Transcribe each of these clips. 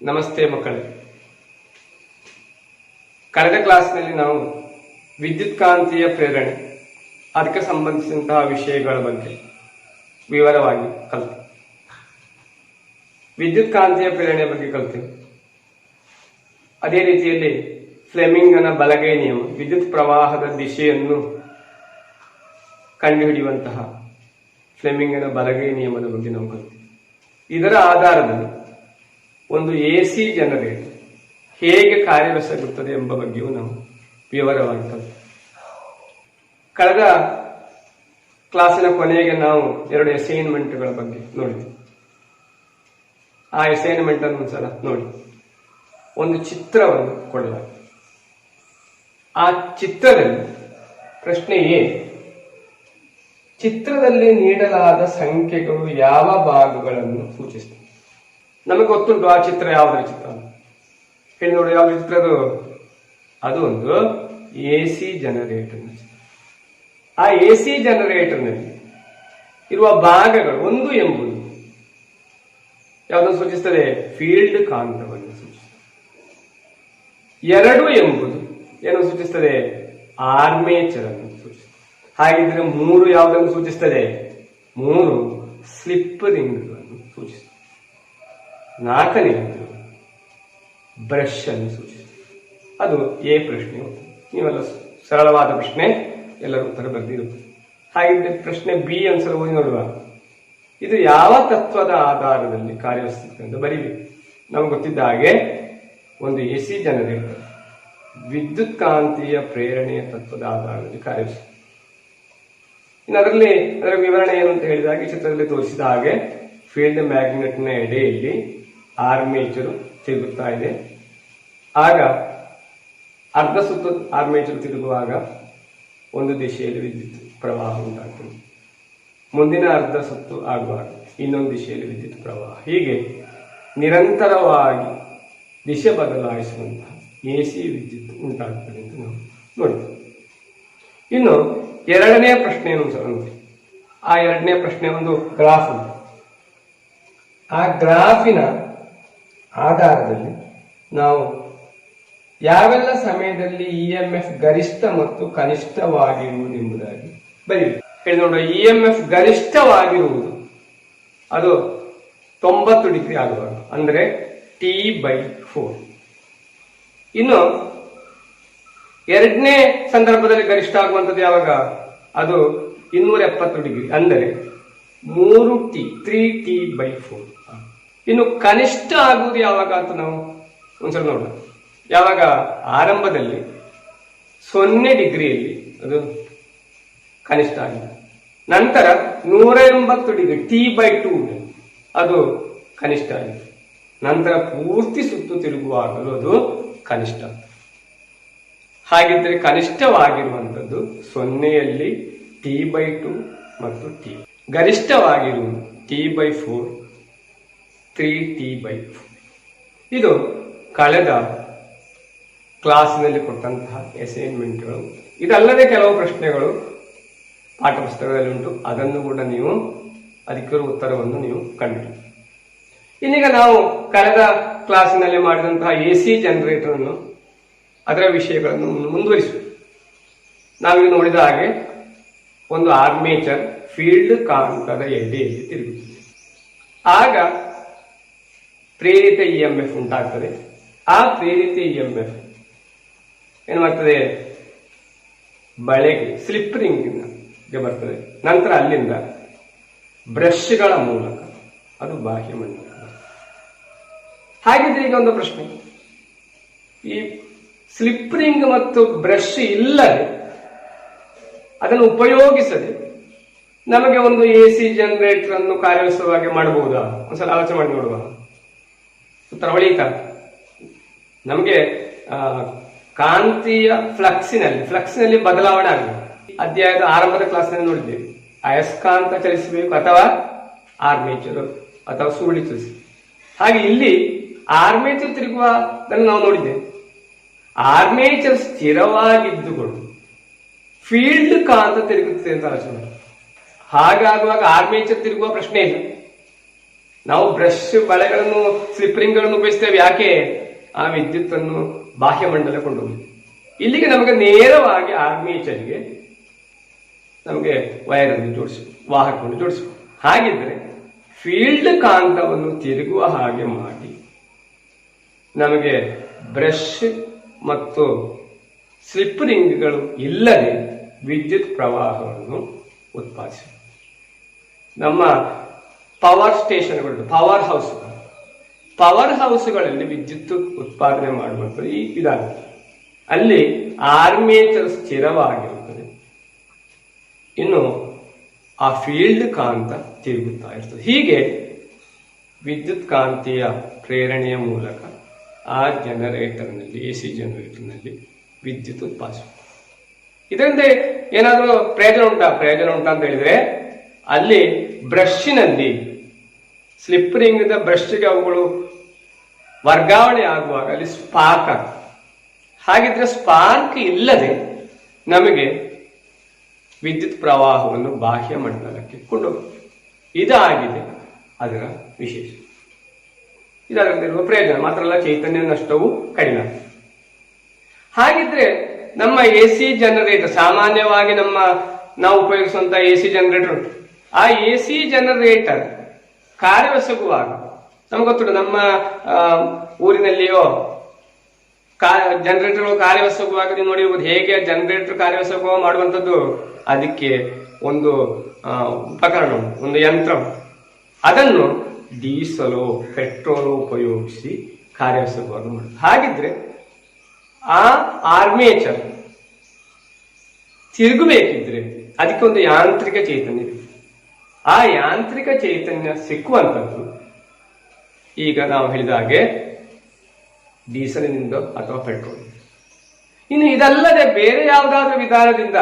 ನಮಸ್ತೆ ಮಕ್ಕಳೇ. ಕಳೆದ ಕ್ಲಾಸ್ನಲ್ಲಿ ನಾವು ವಿದ್ಯುತ್ಕಾಂತೀಯ ಪ್ರೇರಣೆ ಅದಕ್ಕೆ ಸಂಬಂಧಿಸಿದಂತಹ ವಿಷಯಗಳ ಬಗ್ಗೆ ವಿವರವಾಗಿ ಕಲಿತೆ. ವಿದ್ಯುತ್ಕಾಂತೀಯ ಪ್ರೇರಣೆಯ ಬಗ್ಗೆ ಕಲಿತೆ. ಅದೇ ರೀತಿಯಲ್ಲಿ ಫ್ಲೆಮಿಂಗನ ಬಲಗೈ ನಿಯಮ, ವಿದ್ಯುತ್ ಪ್ರವಾಹದ ದಿಶೆಯನ್ನು ಕಂಡುಹಿಡಿಯುವಂತಹ ಫ್ಲೆಮಿಂಗನ ಬಲಗೈ ನಿಯಮದ ಬಗ್ಗೆ ನಾವು ಕಲಿತೆ. ಇದರ ಆಧಾರದಲ್ಲಿ ಒಂದು ಎಸಿ ಜನರೇಟರ್ ಹೇಗೆ ಕಾರ್ಯವೆಸಗುತ್ತದೆ ಎಂಬ ಬಗ್ಗೆಯೂ ನಾವು ವಿವರವಾಗಿ ಕಲಿತೆ. ಕಳೆದ ಕ್ಲಾಸಿನ ಕೊನೆಗೆ ನಾವು 2 ಅಸೈನ್ಮೆಂಟ್ಗಳ ಬಗ್ಗೆ ನೋಡಿದ್ವಿ. ಆ ಅಸೈನ್ಮೆಂಟ್ ಅನ್ನು ಒಂದ್ಸಲ ನೋಡಿ. ಒಂದು ಚಿತ್ರವನ್ನು ಕೊಡಲಾಗಿದೆ. ಆ ಚಿತ್ರದಲ್ಲಿ ಪ್ರಶ್ನೆ ಏನು? ಚಿತ್ರದಲ್ಲಿ ನೀಡಲಾದ ಸಂಖ್ಯೆಗಳು ಯಾವ ಭಾಗಗಳನ್ನು ಸೂಚಿಸುತ್ತವೆ? ನಮಗೆ ಗೊತ್ತುಂಟು ಆ ಚಿತ್ರ ಯಾವುದರ ಚಿತ್ರ ಹೇಳಿ ನೋಡಿ. ಯಾವ ಚಿತ್ರದು? ಅದು ಒಂದು ಎಸಿ ಜನರೇಟರ್ ಚಿತ್ರ. ಆ ಎಸಿ ಜನರೇಟರ್ನಲ್ಲಿ ಇರುವ ಭಾಗಗಳು, ಒಂದು ಎಂಬುದು ಯಾವುದನ್ನು ಸೂಚಿಸುತ್ತದೆ? ಫೀಲ್ಡ್ ಕಾಂತವನ್ನು ಸೂಚಿಸುತ್ತದೆ. 2 ಎಂಬುದು ಏನು ಸೂಚಿಸುತ್ತದೆ? ಆರ್ಮೇಚರ್ ಅನ್ನು ಸೂಚಿಸುತ್ತದೆ. ಹಾಗಿದ್ರೆ 3 ಯಾವುದನ್ನು ಸೂಚಿಸುತ್ತದೆ? 3 ಸ್ಲಿಪ್ ರಿಂಗ್ಗಳನ್ನು ಸೂಚಿಸುತ್ತದೆ. 4ನೇದು ಬ್ರಷ್ ಅನ್ನು ಸೂಚಿಸುತ್ತದೆ. ಅದು ಎ ಪ್ರಶ್ನೆ. ನೀವೆಲ್ಲ ಸರಳವಾದ ಪ್ರಶ್ನೆ, ಎಲ್ಲರೂ ಉತ್ತರ ಬರೆದಿರುತ್ತದೆ. ಹಾಗಿದ್ರೆ ಪ್ರಶ್ನೆ ಬಿ ಅನ್ಸರ್ ಓದಿ ನೋಡುವ. ಇದು ಯಾವ ತತ್ವದ ಆಧಾರದಲ್ಲಿ ಕಾರ್ಯನಿರ್ವಹಿಸುತ್ತದೆ ಎಂದು ಬರೀಬೇಕು. ನಮ್ಗೆ ಗೊತ್ತಿದ್ದ ಹಾಗೆ ಒಂದು ಎಸಿ ಜನರೇಟರ್ ವಿದ್ಯುತ್ಕಾಂತೀಯ ಪ್ರೇರಣೆಯ ತತ್ವದ ಆಧಾರದಲ್ಲಿ ಕಾರ್ಯನಿರ್ವಹಿಸುತ್ತದೆ. ಇನ್ನು ಅದರ ವಿವರಣೆ ಏನು ಅಂತ ಹೇಳಿದಾಗ, ಈ ಚಿತ್ರದಲ್ಲಿ ತೋರಿಸಿದ ಹಾಗೆ ಫೀಲ್ಡ್ ಮ್ಯಾಗ್ನೆಟ್ನ ಎಡೆಯಲ್ಲಿ ಆರ್ಮೇಚರು ತಿರುಗುತ್ತಾ ಇದೆ. ಆಗ ಅರ್ಧ ಸುತ್ತು ಆರ್ಮೇಚರು ತಿರುಗುವಾಗ ಒಂದು ದಿಶೆಯಲ್ಲಿ ವಿದ್ಯುತ್ ಪ್ರವಾಹ ಉಂಟಾಗ್ತದೆ. ಮುಂದಿನ ಅರ್ಧ ಸುತ್ತು ಆಗುವಾಗ ಇನ್ನೊಂದು ದಿಶೆಯಲ್ಲಿ ವಿದ್ಯುತ್ ಪ್ರವಾಹ. ಹೀಗೆ ನಿರಂತರವಾಗಿ ದಿಶೆ ಬದಲಾಯಿಸುವಂತಹ ಎಸಿ ವಿದ್ಯುತ್ ಉಂಟಾಗ್ತದೆ ಅಂತ ನಾವು ನೋಡ್ತೀವಿ. ಇನ್ನು 2ನೇ ಪ್ರಶ್ನೆಯನ್ನು ನೋಡಿ. ಆ 2ನೇ ಪ್ರಶ್ನೆ ಒಂದು ಗ್ರಾಫ್ ಉಂಟು. ಆ ಗ್ರಾಫಿನ ಆಧಾರದಲ್ಲಿ ನಾವು ಯಾವೆಲ್ಲ ಸಮಯದಲ್ಲಿ ಇಎಂಎಫ್ ಗರಿಷ್ಠ ಮತ್ತು ಕನಿಷ್ಠವಾಗಿರುವುದು ಎಂಬುದಾಗಿ ಬರೀಬೇಕು. ಹೇಳಿ ನೋಡುವ. ಇಎಂಎಫ್ ಗರಿಷ್ಠವಾಗಿರುವುದು ಅದು 90 ಡಿಗ್ರಿ ಆಗುವಾಗ, ಅಂದರೆ T/4. ಇನ್ನು 2ನೇ ಸಂದರ್ಭದಲ್ಲಿ ಗರಿಷ್ಠ ಆಗುವಂಥದ್ದು ಯಾವಾಗ? ಅದು 270 ಡಿಗ್ರಿ, ಅಂದರೆ 3T/4. ಇನ್ನು ಕನಿಷ್ಠ ಆಗುವುದು ಯಾವಾಗ ಅಂತ ನಾವು ಒಂದ್ಸಲ ನೋಡೋಣ. ಯಾವಾಗ ಆರಂಭದಲ್ಲಿ 0 ಡಿಗ್ರಿಯಲ್ಲಿ ಅದು ಕನಿಷ್ಠ ಆಗಿದೆ, ನಂತರ 180 ಡಿಗ್ರಿ T/2 ಅದು ಕನಿಷ್ಠ ಆಗಿದೆ, ನಂತರ ಪೂರ್ತಿ ಸುತ್ತು ತಿರುಗುವಾಗಲೂ ಅದು ಕನಿಷ್ಠ. ಹಾಗಿದ್ದರೆ ಕನಿಷ್ಠವಾಗಿರುವಂಥದ್ದು 0ಯಲ್ಲಿ T/2 ಮತ್ತು T. ಗರಿಷ್ಠವಾಗಿರುವುದು T/4, 3T/4. ಇದು ಕಳೆದ ಕ್ಲಾಸಿನಲ್ಲಿ ಕೊಟ್ಟಂತಹ ಅಸೈನ್ಮೆಂಟ್ಗಳು. ಇದಲ್ಲದೆ ಕೆಲವು ಪ್ರಶ್ನೆಗಳು ಪಾಠ ಪುಸ್ತಕದಲ್ಲಿ ಉಂಟು. ಅದನ್ನು ಕೂಡ ನೀವು ಅದಕ್ಕೆ ಉತ್ತರವನ್ನು ನೀವು ಕಂಡುಹಿಡಿ. ಇನ್ನೀಗ ನಾವು ಕಳೆದ ಕ್ಲಾಸಿನಲ್ಲಿ ಮಾಡಿದಂತಹ ಎಸಿ ಜನರೇಟರ್ ಅನ್ನು, ಅದರ ವಿಷಯಗಳನ್ನು ಮುಂದುವರಿಸುವ. ನಾವೀಗ ನೋಡಿದ ಹಾಗೆ ಒಂದು ಆರ್ಮೇಚರ್ ಫೀಲ್ಡ್ ಕಾಂತದ ಎಡೆಯಲ್ಲಿ ತಿರುಗುತ್ತದೆ. ಆಗ ಪ್ರೇರಿತ ಇಎಂಎಫ್ ಉಂಟಾಗ್ತದೆ. ಆ ಪ್ರೇರಿತ ಇಎಂಎಫ್ ಏನು ಮಾಡ್ತದೆ, ಬಳೆಗೆ ಸ್ಲಿಪ್ ರಿಂಗ್ಗೆ ಬರ್ತದೆ. ನಂತರ ಅಲ್ಲಿಂದ ಬ್ರಷ್ಗಳ ಮೂಲಕ ಅದು ಬಾಹ್ಯ ಮಂಡಲ. ಹಾಗಿದ್ರೆ ಈಗ ಒಂದು ಪ್ರಶ್ನೆ, ಈ ಸ್ಲಿಪ್ ರಿಂಗ್ ಮತ್ತು ಬ್ರಷ್ ಇಲ್ಲದೆ ಅದನ್ನು ಉಪಯೋಗಿಸದೆ ನಮಗೆ ಒಂದು AC ಜನರೇಟರ್ ಅನ್ನು ಕಾರ್ಯನಿರ್ವಹಿಸುವ ಮಾಡಬಹುದಾ? ಒಂದ್ಸಲ ಆಲೋಚನೆ ಮಾಡಿ ನೋಡುವ. ಉತ್ತರ ಹೊಳೆಯಿತ. ನಮಗೆ ಕಾಂತೀಯ ಫ್ಲಕ್ಸಿನಲ್ಲಿ ಬದಲಾವಣೆ ಆಗಿದೆ. ಅಧ್ಯಾಯದ ಆರಂಭದ ಕ್ಲಾಸ್ನಲ್ಲಿ ನೋಡಿದ್ದೇವೆ. ಅಯಸ್ಕಾಂತ ಚಲಿಸಬೇಕು ಅಥವಾ ಆರ್ಮೇಚರ್ ಅಥವಾ ಸುರುಳಿ ಚಲಿಸಿ. ಹಾಗೆ ಇಲ್ಲಿ ಆರ್ಮೇಚರ್ ತಿರುಗುವುದನ್ನು ನಾವು ನೋಡಿದ್ದೇವೆ. ಆರ್ಮೇಚರ್ ಸ್ಥಿರವಾಗಿದ್ದುಕೊಂಡು ಫೀಲ್ಡ್ ಕಾಂತ ತಿರುಗುತ್ತದೆ ಅಂತ ಆಲೋಚನೆ. ಹಾಗಾಗುವಾಗ ಆರ್ಮೇಚರ್ ತಿರುಗುವ ಪ್ರಶ್ನೆ ಇಲ್ಲ. ನಾವು ಬ್ರಷ್ ಬಳೆಗಳನ್ನು ಸ್ಲಿಪ್ ರಿಂಗ್ಗಳನ್ನು ಉಪಯೋಗಿಸ್ತೇವೆ. ಯಾಕೆ? ಆ ವಿದ್ಯುತ್ ಅನ್ನು ಬಾಹ್ಯ ಮಂಡಲ ಕೊಂಡೋಗಿ ಇಲ್ಲಿಗೆ ನಮಗೆ ನೇರವಾಗಿ ಆರ್ಮೇಚರ್ಗೆ ನಮಗೆ ವೈರ್ ಅನ್ನು ವಾಹಕವನ್ನು ಜೋಡಿಸಬಹುದು. ಹಾಗಿದ್ರೆ ಫೀಲ್ಡ್ ಕಾಂತವನ್ನು ತಿರುಗುವ ಹಾಗೆ ಮಾಡಿ ನಮಗೆ ಬ್ರಷ್ ಮತ್ತು ಸ್ಲಿಪ್ ರಿಂಗ್ಗಳು ಇಲ್ಲದೆ ವಿದ್ಯುತ್ ಪ್ರವಾಹವನ್ನು ಉತ್ಪಾದಿಸಿ ನಮ್ಮ ಪವರ್ ಸ್ಟೇಷನ್ಗಳು, ಪವರ್ ಹೌಸ್ಗಳಲ್ಲಿ ವಿದ್ಯುತ್ ಉತ್ಪಾದನೆ ಮಾಡುವಂಥದ್ದು ಈ ವಿಧಾನ. ಅಲ್ಲಿ ಆರ್ಮೇಚರ್ ಸ್ಥಿರವಾಗಿರುತ್ತದೆ, ಇನ್ನು ಆ ಫೀಲ್ಡ್ ಕಾಂತ ತಿರುಗುತ್ತಾ ಇರ್ತದೆ. ಹೀಗೆ ವಿದ್ಯುತ್ ಕಾಂತೀಯ ಪ್ರೇರಣೆಯ ಮೂಲಕ ಆ ಜನರೇಟರ್ನಲ್ಲಿ, AC ಜನರೇಟರ್ನಲ್ಲಿ ವಿದ್ಯುತ್ ಉತ್ಪಾದಿಸ. ಇದರಿಂದ ಏನಾದರೂ ಪ್ರಯೋಜನ ಉಂಟಾ ಅಂತ ಹೇಳಿದ್ರೆ, ಅಲ್ಲಿ ಬ್ರಷ್ನಲ್ಲಿ ಸ್ಲಿಪ್ ರಿಂಗ್ ಬ್ರಷ್ಗೆ ಅವುಗಳು ವರ್ಗಾವಣೆ ಆಗುವಾಗ ಅಲ್ಲಿ ಸ್ಪಾರ್ಕ್ ಆಗ್ತದೆ. ಹಾಗಿದ್ರೆ ಸ್ಪಾರ್ಕ್ ಇಲ್ಲದೆ ನಮಗೆ ವಿದ್ಯುತ್ ಪ್ರವಾಹವನ್ನು ಬಾಹ್ಯ ಮಂಡಲಕ್ಕೆ ಕೊಂಡೋಗುತ್ತೆ. ಇದಾಗಿದೆ ಅದರ ವಿಶೇಷ. ಇದರಲ್ಲಿರುವ ಪ್ರಯೋಜನ ಮಾತ್ರ ಅಲ್ಲ, ಚೈತನ್ಯ ನಷ್ಟವು ಕಡಿಮೆ. ಹಾಗಿದ್ರೆ ನಮ್ಮ AC ಜನರೇಟರ್, ಸಾಮಾನ್ಯವಾಗಿ ನಾವು ಉಪಯೋಗಿಸುವಂತಹ AC ಜನರೇಟರ್ ಉಂಟು. ಆ AC ಜನರೇಟರ್ ಕಾರ್ಯವೆಸಗುವಾಗ ನಮ್ಗೆ ಗೊತ್ತುಂಟು, ನಮ್ಮ ಊರಿನಲ್ಲಿಯೋ ಜನರೇಟರ್ಗಳು ಕಾರ್ಯವೆಸಗುವಾಗ ನೀವು ನೋಡಿರ್ಬೋದು. ಹೇಗೆ ಜನರೇಟರ್ ಕಾರ್ಯವೆಸಗುವ ಮಾಡುವಂಥದ್ದು, ಅದಕ್ಕೆ ಒಂದು ಉಪಕರಣ ಉಂಟು, ಒಂದು ಯಂತ್ರ. ಅದನ್ನು ಡೀಸಲು ಪೆಟ್ರೋಲು ಉಪಯೋಗಿಸಿ ಕಾರ್ಯವೆಸಗುವಾಗ ಮಾಡುದು. ಹಾಗಿದ್ರೆ ಆ ಆರ್ಮೇಚರ್ ತಿರುಗಬೇಕಿದ್ರೆ ಅದಕ್ಕೆ ಒಂದು ಯಾಂತ್ರಿಕ ಚೈತನ್ಯ ಇದೆ. ಆ ಯಾಂತ್ರಿಕ ಚೈತನ್ಯ ಸಿಕ್ಕುವಂಥದ್ದು ಈಗ ನಾವು ಹೇಳಿದ ಹಾಗೆ ಡೀಸೆಲ್ನಿಂದ ಅಥವಾ ಪೆಟ್ರೋಲ್. ಇನ್ನು ಇದಲ್ಲದೆ ಬೇರೆ ಯಾವುದಾದ್ರೂ ವಿಧಾನದಿಂದ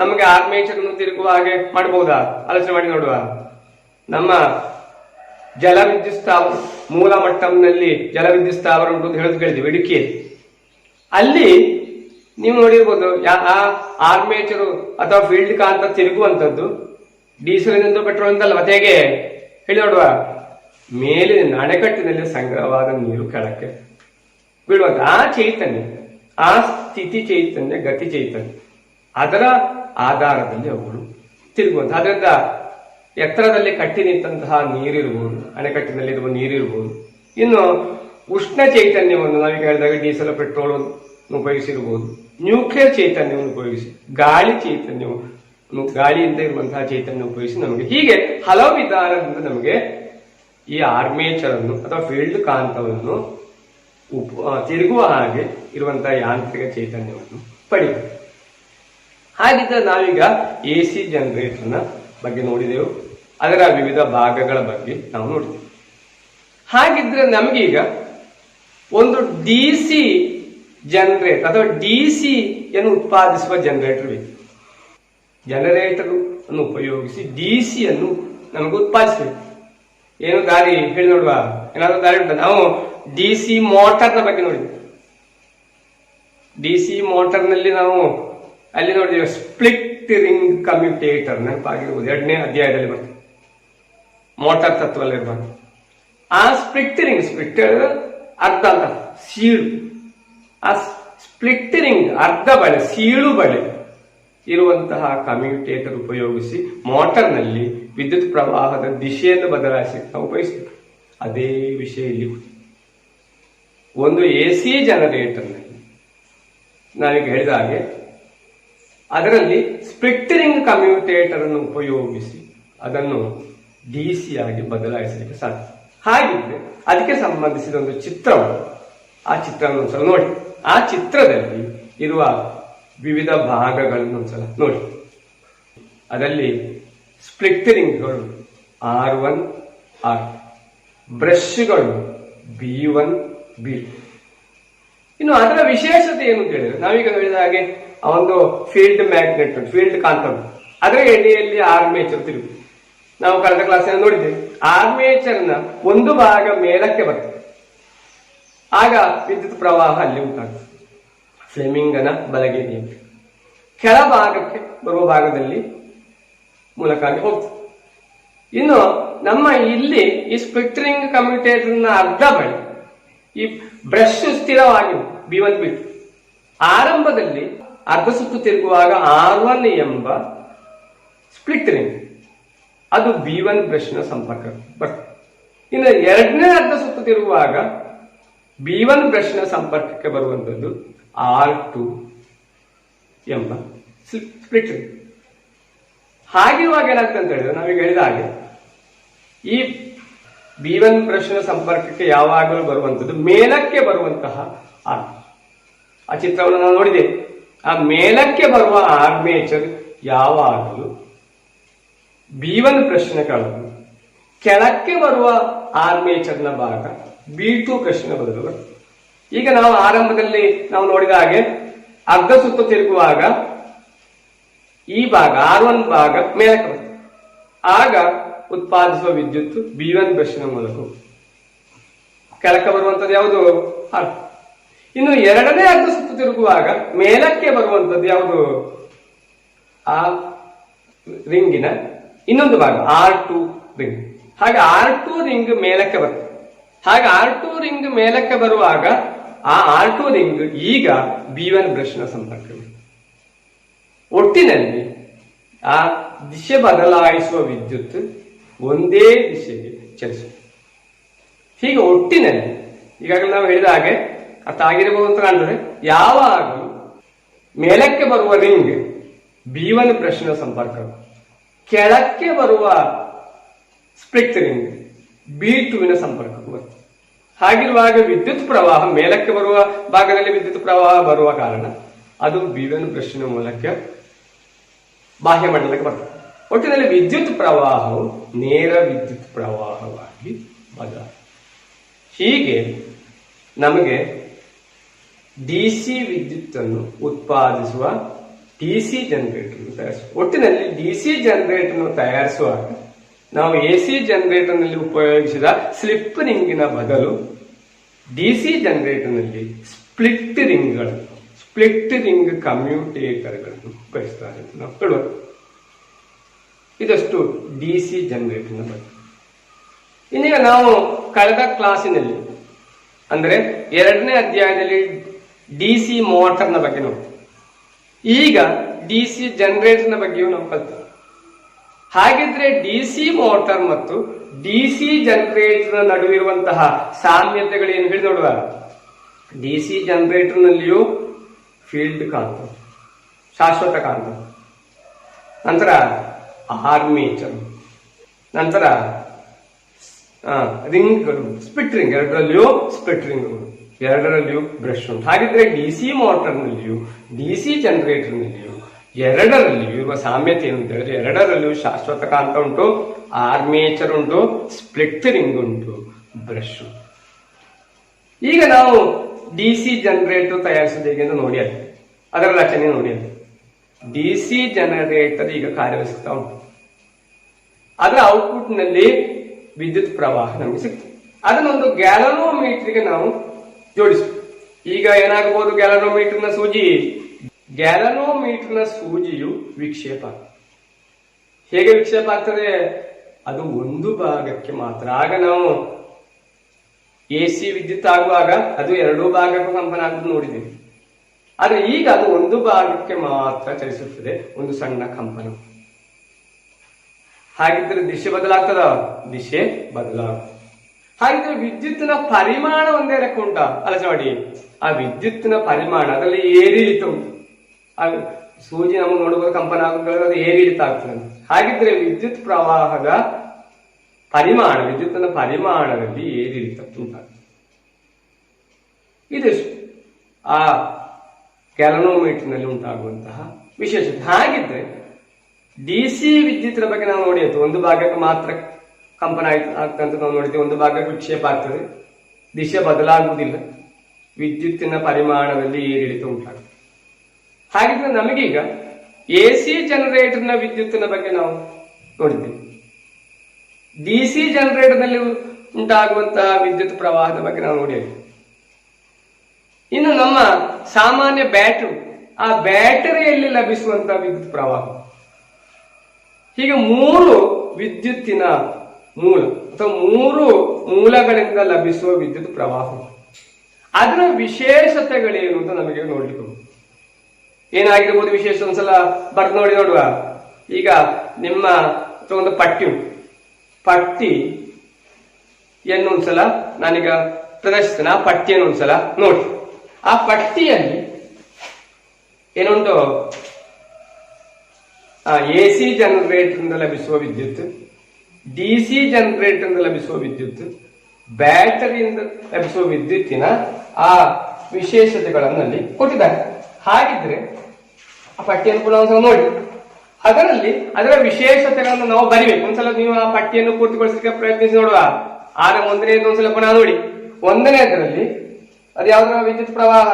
ನಮಗೆ ಆರ್ಮೇಚರ್ ಅನ್ನು ತಿರುಗುವ ಹಾಗೆ ಮಾಡಬಹುದಾ? ಆಲೋಚನೆ ಮಾಡಿ ನೋಡುವ. ನಮ್ಮ ಜಲವಿದ್ಯುತ್ ಸ್ಥಾವರ, ಮೂಲ ಮಟ್ಟಂನಲ್ಲಿ ಜಲವಿದ್ಯುತ್ ಸ್ಥಾವರ ಉಂಟು ಅಂತ ಹೇಳಿದ್ವಿ ಇಡುಕಿಯಲ್ಲಿ. ಅಲ್ಲಿ ನೀವು ನೋಡಿರ್ಬೋದು, ಆ ಆರ್ಮೇಚರು ಅಥವಾ ಫೀಲ್ಡ್ ಕಾಂತ ತಿರುಗುವಂಥದ್ದು ಡೀಸೆಲ್ನಿಂದ ಪೆಟ್ರೋಲ್ ಅಂತಲ್ಲ. ಮತ್ತೆ ಹೇಗೆ ಹೇಳಿ ನೋಡುವ. ಮೇಲಿನ ಅಣೆಕಟ್ಟಿನಲ್ಲಿ ಸಂಗ್ರಹವಾದ ನೀರು ಕೆಳಕ್ಕೆ ಬೀಳುವಂತ ಆ ಚೈತನ್ಯ, ಆ ಸ್ಥಿತಿ ಚೈತನ್ಯ, ಗತಿ ಚೈತನ್ಯ, ಅದರ ಆಧಾರದಲ್ಲಿ ಅವುಗಳು ತಿರುಗುವಂತ. ಅದರಿಂದ ಎತ್ತರದಲ್ಲಿ ಕಟ್ಟಿ ನಿಂತಹ ನೀರಿರ್ಬೋದು, ಅಣೆಕಟ್ಟಿನಲ್ಲಿರುವ ನೀರಿರ್ಬೋದು. ಇನ್ನು ಉಷ್ಣ ಚೈತನ್ಯವನ್ನು ನಾವೀಗ ಹೇಳಿದಾಗ ಡೀಸೆಲ್ ಪೆಟ್ರೋಲ್ ಉಪಯೋಗಿಸಿರ್ಬೋದು. ನ್ಯೂಕ್ಲಿಯರ್ ಚೈತನ್ಯವನ್ನು ಉಪಯೋಗಿಸಿ, ಗಾಳಿ ಚೈತನ್ಯವನ್ನು, ಗಾಳಿಯಿಂದ ಇರುವಂತಹ ಚೈತನ್ಯ ಉಪಯೋಗಿಸಿ ನಮಗೆ ಹೀಗೆ ಹಲವು ವಿಧಾನದಿಂದ ನಮಗೆ ಈ ಆರ್ಮೇಚರ್ ಅನ್ನು ಅಥವಾ ಫೀಲ್ಡ್ ಕಾಂತವನ್ನು ತಿರುಗುವ ಹಾಗೆ ಇರುವಂತಹ ಯಾಂತ್ರಿಕ ಚೈತನ್ಯವನ್ನು ಪಡೆಯಬೇಕು. ಹಾಗಿದ್ದರೆ ನಾವೀಗ AC ಜನರೇಟರ್ನ ಬಗ್ಗೆ ನೋಡಿದೆವು, ಅದರ ವಿವಿಧ ಭಾಗಗಳ ಬಗ್ಗೆ ನಾವು ನೋಡಿದೆವು. ಹಾಗಿದ್ರೆ ನಮಗೀಗ ಒಂದು DC ಜನರೇಟರ್ ಅಥವಾ DC ಯನ್ನು ಉತ್ಪಾದಿಸುವ ಜನರೇಟರ್ ಬೇಕು. ಜನರೇಟರ್ ಅನ್ನು ಉಪಯೋಗಿಸಿ DC ಯನ್ನು ನಮಗೆ ಉತ್ಪಾದಿಸಬೇಕು. ಏನು ದಾರಿ ಹೇಳಿ ನೋಡುವ, ಏನಾದರೂ ದಾರಿ ಉಂಟ? ನಾವು DC ಮೋಟಾರ್ನ ಬಗ್ಗೆ ನೋಡಿದ್ವಿ. DC ಮೋಟಾರ್ನಲ್ಲಿ ನಾವು ಅಲ್ಲಿ ನೋಡಿದ್ದೇವೆ ಸ್ಪ್ಲಿಟ್ ರಿಂಗ್ ಕಮ್ಯುಟೇಟರ್, ನೆನಪಾಗಿರ್ಬೋದು, 2ನೇ ಅಧ್ಯಾಯದಲ್ಲಿ ಬರ್ತದೆ, ಮೋಟಾರ್ ತತ್ವದಲ್ಲಿರ್ಬಾರ್ದು. ಆ ಸ್ಪ್ಲಿಟ್ ಅರ್ಧ ಅಂತ ಸೀಳು, ಆ ಸ್ಪ್ಲಿಟ್ ರಿಂಗ್ ಅರ್ಧ ಬಳೆ, ಸೀಳು ಬಳೆ ಇರುವಂತಹ ಕಮ್ಯುಟೇಟರ್ ಉಪಯೋಗಿಸಿ ಮೋಟಾರ್ನಲ್ಲಿ ವಿದ್ಯುತ್ ಪ್ರವಾಹದ ದಿಶೆಯನ್ನು ಬದಲಾಯಿಸಿ ನಾವು ಉಪಯೋಗಿಸ್ತೀವಿ. ಅದೇ ವಿಷಯ ಇಲ್ಲಿ ಒಂದು AC ಜನರೇಟರ್ನಲ್ಲಿ ನಾವೀಗ ಹೇಳಿದ ಹಾಗೆ ಅದರಲ್ಲಿ ಸ್ಪ್ಲಿಟ್ ರಿಂಗ್ ಕಮ್ಯೂಟೇಟರ್ ಅನ್ನು ಉಪಯೋಗಿಸಿ ಅದನ್ನು ಡಿಸಿ ಆಗಿ ಬದಲಾಯಿಸಲಿಕ್ಕೆ ಸಾಧ್ಯ. ಹಾಗಿದ್ರೆ ಅದಕ್ಕೆ ಸಂಬಂಧಿಸಿದ ಒಂದು ಚಿತ್ರವನ್ನು, ಆ ಚಿತ್ರವನ್ನು ಒಂದ್ಸಲ ನೋಡಿ. ಆ ಚಿತ್ರದಲ್ಲಿ ಇರುವ ವಿವಿಧ ಭಾಗಗಳನ್ನು ಒಂದ್ಸಲ ನೋಡಿ. ಅದರಲ್ಲಿ split ರಿಂಗ್ಗಳು R1 R2, ಬ್ರಷ್ಗಳು B1 B2. ಇನ್ನು ಅದರ ವಿಶೇಷತೆ ಏನು ಅಂತ ಹೇಳಿದ್ರೆ, ನಾವೀಗ ಹೇಳಿದ ಹಾಗೆ ಆ ಒಂದು ಫೀಲ್ಡ್ ಮ್ಯಾಗ್ನೆಟ್, ಫೀಲ್ಡ್ ಕಾಂತ, ಅದರ ಎಡೆಯಲ್ಲಿ ಆರ್ಮೇಚರ್ ತಿರುಗು. ನಾವು ಕಳೆದ ಕ್ಲಾಸಲ್ಲಿ ನೋಡಿದ್ದೇವೆ, ಆರ್ಮೇಚರ್ನ ಒಂದು ಭಾಗ ಮೇಲಕ್ಕೆ ಬರ್ತದೆ, ಆಗ ವಿದ್ಯುತ್ ಪ್ರವಾಹ ಅಲ್ಲಿ ಉಂಟಾಗ್ತದೆ. ಫ್ಲೆಮಿಂಗನ ಬಲಗೆ ನಿಯಮ ಕೆಳ ಭಾಗಕ್ಕೆ ಬರುವ ಭಾಗದಲ್ಲಿ ಮೂಲಕವಾಗಿ ಹೋಗ್ತದೆ. ಇನ್ನು ನಮ್ಮ ಇಲ್ಲಿ ಈ ಸ್ಪ್ಲಿಟ್ ರಿಂಗ್ ಕಮ್ಯೂಟೇಟರ್ನ ಅರ್ಧ ಬಳಿ ಈ ಬ್ರಷ್ ಸ್ಥಿರವಾಗಿ B1 B2. ಆರಂಭದಲ್ಲಿ ಅರ್ಧ ಸುತ್ತು ತಿರುಗುವಾಗ R1 ಎಂಬ ಸ್ಪ್ಲಿಟ್ ರಿಂಗ್ ಅದು B1 ಬ್ರಷ್ನ ಸಂಪರ್ಕ ಬರ್ತದೆ. ಇನ್ನು ಎರಡನೇ ಅರ್ಧ ಸುತ್ತು ತಿರುಗುವಾಗ B1 ಬ್ರಷ್ನ ಸಂಪರ್ಕಕ್ಕೆ ಬರುವಂತದ್ದು R2 ಎಂಬ ಸ್ಪ್ಲಿಟ್ ರಿಂಗ್. ಹಾಗಿರುವಾಗ ಏನಾಗ್ತದೆ ಅಂತ ಹೇಳಿದ್ರೆ, ನಾವೀಗ ಹೇಳಿದ ಹಾಗೆ ಈ B1 ಬ್ರಷ್ನ ಸಂಪರ್ಕಕ್ಕೆ ಯಾವಾಗಲೂ ಬರುವಂತದ್ದು ಮೇಲಕ್ಕೆ ಬರುವಂತಹ ಆ ಚಿತ್ರವನ್ನು ನಾವು ನೋಡಿದ್ದೇವೆ. ಆ ಮೇಲಕ್ಕೆ ಬರುವ ಆರ್ಮೇಚರ್ ಯಾವಾಗಲೂ B1 ಬ್ರಷ್ನ ಕೆಳಗೆ, ಕೆಳಕ್ಕೆ ಬರುವ ಆರ್ಮೇಚರ್ನ ಭಾಗ B2 ಬ್ರಷ್ನ ಬದಲು ಬರ್ತದೆ. ಈಗ ನಾವು ಆರಂಭದಲ್ಲಿ ನಾವು ನೋಡಿದ ಹಾಗೆ ಅರ್ಧ ಸುತ್ತು ತಿರುಗುವಾಗ ಈ ಭಾಗ R1 ಭಾಗ ಮೇಲಕ್ಕೆ ಬರ್ತದೆ, ಆಗ ಉತ್ಪಾದಿಸುವ ವಿದ್ಯುತ್ B1 ಬ್ರಷ್ನ ಮೂಲಕ ಕೆಳಕ್ಕೆ ಬರುವಂತದ್ದು ಯಾವುದು R2. ಇನ್ನು ಎರಡನೇ ಅರ್ಧ ಸುತ್ತು ತಿರುಗುವಾಗ ಮೇಲಕ್ಕೆ ಬರುವಂತದ್ದು ಯಾವುದು ಆ ರಿಂಗಿನ ಇನ್ನೊಂದು ಭಾಗ R2 ರಿಂಗ್. ಹಾಗೆ R2 ರಿಂಗ್ ಮೇಲಕ್ಕೆ ಬರ್ತದೆ. ಹಾಗೆ R2 ರಿಂಗ್ ಮೇಲಕ್ಕೆ ಬರುವಾಗ ಆ R2 ರಿಂಗ್ ಈಗ B1 ಬ್ರಷ್ನ ಸಂಪರ್ಕ. ಒಟ್ಟಿನಲ್ಲಿ ಆ ದಿಶೆ ಬದಲಾಯಿಸುವ ವಿದ್ಯುತ್ ಒಂದೇ ದಿಶೆಗೆ ಚಲಿಸುತ್ತೆ. ಹೀಗೆ ಒಟ್ಟಿನಲ್ಲಿ ಈಗಾಗಲೇ ನಾವು ಹೇಳಿದ ಹಾಗೆ ಅರ್ಥ ಆಗಿರಬಹುದು ಅಂತ ಕಾಣ್ತದೆ. ಯಾವಾಗಲೂ ಮೇಲಕ್ಕೆ ಬರುವ ರಿಂಗ್ B1 ಬ್ರಷ್ನ ಸಂಪರ್ಕ, ಕೆಳಕ್ಕೆ ಬರುವ ಸ್ಪ್ಲಿಟ್ ರಿಂಗ್ B2 ಸಂಪರ್ಕಕ್ಕೂ ಬರ್ತದೆ. ಹಾಗಿರುವಾಗ ವಿದ್ಯುತ್ ಪ್ರವಾಹ ಮೇಲಕ್ಕೆ ಬರುವ ಭಾಗದಲ್ಲಿ ವಿದ್ಯುತ್ ಪ್ರವಾಹ ಬರುವ ಕಾರಣ ಅದು B1 ಬ್ರಷ್ನ ಮೂಲಕ ಬಾಹ್ಯ ಮಂಡಲಕ್ಕೆ ಬರ್ತದೆ. ಒಟ್ಟಿನಲ್ಲಿ ವಿದ್ಯುತ್ ಪ್ರವಾಹವು ನೇರ ವಿದ್ಯುತ್ ಪ್ರವಾಹವಾಗಿ ಬದಲಾಗಿದೆ. ಹೀಗೆ ನಮಗೆ ಡಿಸಿ ವಿದ್ಯುತ್ ಅನ್ನು ಉತ್ಪಾದಿಸುವ ಡಿಸಿ ಜನರೇಟರ್ ತಯಾರಿಸುವ. ಒಟ್ಟಿನಲ್ಲಿ ಡಿಸಿ ಜನರೇಟರ್ ತಯಾರಿಸುವಾಗ ನಾವು ಎಸಿ ಜನರೇಟರ್ ನಲ್ಲಿ ಉಪಯೋಗಿಸಿದ ಸ್ಲಿಪ್ ರಿಂಗಿನ ಬದಲು ಡಿಸಿ ಜನರೇಟರ್ ನಲ್ಲಿ ಸ್ಪ್ಲಿಟ್ ರಿಂಗ್ ಕಮ್ಯೂಟೇಟರ್ಗಳನ್ನು ಉಪಯೋಗಿಸ್ತಾರೆ ಅಂತ ನಾವು ಹೇಳುವ. ಇದಷ್ಟು ಡಿಸಿ ಜನರೇಟರ್ನ ಬಗ್ಗೆ. ಇನ್ನೀಗ ನಾವು ಕಳೆದ ಕ್ಲಾಸಿನಲ್ಲಿ ಅಂದ್ರೆ 2ನೇ ಅಧ್ಯಾಯದಲ್ಲಿ ಡಿಸಿ ಮೋಟರ್ನ ಬಗ್ಗೆ ನೋಡ್ತೀವಿ. ಈಗ ಡಿಸಿ ಜನರೇಟರ್ನ ಬಗ್ಗೆಯೂ ನಾವು ಕಲ್ತೀವಿ. ಹಾಗಿದ್ರೆ ಡಿಸಿ ಮೋಟಾರ್ ಮತ್ತು ಡಿಸಿ ಜನರೇಟರ್ ನಡುವಿರುವಂತಹ ಸಾಮ್ಯತೆಗಳೇನು ಹೇಳಿ ನೋಡುವ. ಡಿಸಿ ಜನರೇಟರ್ ನಲ್ಲಿಯೂ ಫೀಲ್ಡ್ ಕಾಂತ, ಶಾಶ್ವತ ಕಾಂತ, ನಂತರ ಆರ್ಮೇಚರ್, ನಂತರ ರಿಂಗ್ಗಳು, ಸ್ಪ್ಲಿಟ್ ರಿಂಗ್, ಎರಡರಲ್ಲಿಯೂ ಸ್ಪ್ಲಿಟ್ ರಿಂಗ್ಗಳು, ಎರಡರಲ್ಲಿಯೂ ಬ್ರಷ್ ಉಂಟು. ಹಾಗಿದ್ರೆ ಡಿಸಿ ಮೋಟರ್ನಲ್ಲಿಯೂ ಡಿಸಿ ಜನರೇಟರ್ನಲ್ಲಿಯೂ ಎರಡರಲ್ಲಿಯೂ ಇರುವ ಸಾಮ್ಯತೆ ಏನು ಅಂತ ಹೇಳಿದ್ರೆ, ಎರಡರಲ್ಲಿಯೂ ಶಾಶ್ವತ ಕಾಂತ ಉಂಟು, ಆರ್ಮೇಚರ್ ಉಂಟು, ಸ್ಪ್ಲಿಟ್ ರಿಂಗ್ ಉಂಟು, ಬ್ರಷ್. ಈಗ ನಾವು ಡಿಸಿ ಜನರೇಟರ್ ತಯಾರಿಸೋದು ಹೇಗೆ ಅಂತ ನೋಡಿ, ಅದರ ರಚನೆ ನೋಡಿ. ಡಿಸಿ ಜನರೇಟರ್ ಈಗ ಕಾರ್ಯನಿರ್ವಹಿಸ್ತಾ ಉಂಟು. ಅದರ ಔಟ್ಪುಟ್ ನಲ್ಲಿ ವಿದ್ಯುತ್ ಪ್ರವಾಹ ನಮಗೆ ಸಿಗ್ತದೆ. ಅದನ್ನೊಂದು ಗ್ಯಾಲನೋಮೀಟರ್ಗೆ ನಾವು ಜೋಡಿಸ್ತೀವಿ. ಈಗ ಏನಾಗಬಹುದು, ಗ್ಯಾಲನೋಮೀಟರ್ನ ಸೂಜಿಯು ವಿಕ್ಷೇಪ. ಹೇಗೆ ವಿಕ್ಷೇಪ ಆಗ್ತದೆ? ಅದು ಒಂದು ಭಾಗಕ್ಕೆ ಮಾತ್ರ. ಆಗ ನಾವು ಎಸಿ ವಿದ್ಯುತ್ ಆಗುವಾಗ ಅದು ಎರಡೂ ಭಾಗಕ್ಕೂ ಕಂಪನ ಆಗುವುದು ನೋಡಿದ್ದೇವೆ. ಆದ್ರೆ ಈಗ ಅದು ಒಂದು ಭಾಗಕ್ಕೆ ಮಾತ್ರ ಚಲಿಸುತ್ತದೆ, ಒಂದು ಸಣ್ಣ ಕಂಪನ. ಹಾಗಿದ್ರೆ ದಿಶೆ ಬದಲಾಗ್ತದ? ದಿಶೆ ಬದಲಾಗ. ಹಾಗಿದ್ರೆ ವಿದ್ಯುತ್ತಿನ ಪರಿಮಾಣ ಒಂದೇ ಲೆಕ್ಕ ಉಂಟಾ? ಆಲೋಚನೆ ಮಾಡಿ. ಆ ವಿದ್ಯುತ್ತಿನ ಪರಿಮಾಣ ಅದರಲ್ಲಿ ಏರಿಳಿತ ಉಂಟು. ಆ ಸೂಜಿ ನಮಗೆ ನೋಡಬಹುದು ಕಂಪನ ಆಗುತ್ತದೆ, ಅದು ಏರಿಳಿತ ಆಗ್ತದೆ. ಹಾಗಿದ್ರೆ ವಿದ್ಯುತ್ ಪ್ರವಾಹದ ಪರಿಮಾಣ, ವಿದ್ಯುತ್ತಿನ ಪರಿಮಾಣದಲ್ಲಿ ಏರಿಳಿತ ಉಂಟಾಗ್ತದೆ. ಇದು ಆ ಗ್ಯಾಲನೋಮೀಟರ್ನಲ್ಲಿ ಉಂಟಾಗುವಂತಹ ವಿಶೇಷತೆ. ಹಾಗಿದ್ರೆ ಡಿಸಿ ವಿದ್ಯುತ್ತಿನ ಬಗ್ಗೆ ನಾವು ನೋಡಿದ್ದು, ಒಂದು ಭಾಗಕ್ಕೆ ಮಾತ್ರ ಕಂಪನ ಆಗ್ತಂತ ನಾವು ನೋಡಿದ್ದೇವೆ, ಒಂದು ಭಾಗಕ್ಕೆ ವಿಕ್ಷೇಪ ಆಗ್ತದೆ, ದಿಶೆ ಬದಲಾಗುವುದಿಲ್ಲ, ವಿದ್ಯುತ್ತಿನ ಪರಿಮಾಣದಲ್ಲಿ ಏರಿಳಿತ ಉಂಟಾಗ್ತದೆ. ಹಾಗಿದ್ರೆ ನಮಗೀಗ ಎಸಿ ಜನರೇಟರ್ನ ವಿದ್ಯುತ್ತಿನ ಬಗ್ಗೆ ನಾವು ನೋಡಿದ್ದೇವೆ. ಡಿಸಿ ಜನರೇಟರ್ನಲ್ಲಿ ಉಂಟಾಗುವಂತಹ ವಿದ್ಯುತ್ ಪ್ರವಾಹದ ಬಗ್ಗೆ ನಾವು ನೋಡಿದ್ದೇವೆ. ಇನ್ನು ನಮ್ಮ ಸಾಮಾನ್ಯ ಬ್ಯಾಟರಿ, ಆ ಬ್ಯಾಟರಿಯಲ್ಲಿ ಲಭಿಸುವಂತಹ ವಿದ್ಯುತ್ ಪ್ರವಾಹ, ಹೀಗೆ 3 ವಿದ್ಯುತ್ತಿನ ಮೂಲ ಅಥವಾ 3 ಮೂಲಗಳಿಂದ ಲಭಿಸುವ ವಿದ್ಯುತ್ ಪ್ರವಾಹ. ಅದರ ವಿಶೇಷತೆಗಳೇನು ಅಂತ ನಮಗೆ ನೋಡ್ಲಿಕ್ಕೆ ಏನಾಗಿರ್ಬೋದು ವಿಶೇಷ, ಒಂದ್ಸಲ ಬರ್ದು ನೋಡುವ. ಈಗ ನಿಮ್ಮ ಒಂದು ಪಟ್ಟಿ ಉಂಟು, ಪಟ್ಟಿಯನ್ನು ಒಂದ್ಸಲ ನಾನೀಗ ಪ್ರದರ್ಶಿಸ್ತೇನೆ. ಆ ಪಟ್ಟಿಯನ್ನು ಒಂದ್ಸಲ ನೋಡಿ. ಆ ಪಟ್ಟಿಯಲ್ಲಿ ಏನುಂಟು, ಎಸಿ ಜನರೇಟರ್ನಿಂದ ಲಭಿಸುವ ವಿದ್ಯುತ್, ಡಿಸಿ ಜನರೇಟರ್ನಿಂದ ಲಭಿಸುವ ವಿದ್ಯುತ್, ಬ್ಯಾಟರಿಯಿಂದ ಲಭಿಸುವ ವಿದ್ಯುತ್ತಿನ ಆ ವಿಶೇಷತೆಗಳನ್ನು ಅಲ್ಲಿ ಕೊಟ್ಟಿದ್ದಾರೆ. ಹಾಗಿದ್ರೆ ಆ ಪಟ್ಟಿಯನ್ನು ಕೂಡ ಒಂದ್ಸಲ ನೋಡಿ. ಅದರ ವಿಶೇಷತೆಗಳನ್ನು ನಾವು ಬರಿಬೇಕು. ಒಂದ್ಸಲ ನೀವು ಆ ಪಟ್ಟಿಯನ್ನು ಪೂರ್ತಿಗೊಳಿಸಲಿಕ್ಕೆ ಪ್ರಯತ್ನಿಸಿ ನೋಡುವ. ಆಗ ಒಂದನೇದು ಒಂದ್ಸಲ ಪುನಃ ನೋಡಿ. ಒಂದನೇದರಲ್ಲಿ ಅದು ಯಾವ್ದರ ವಿದ್ಯುತ್ ಪ್ರವಾಹ,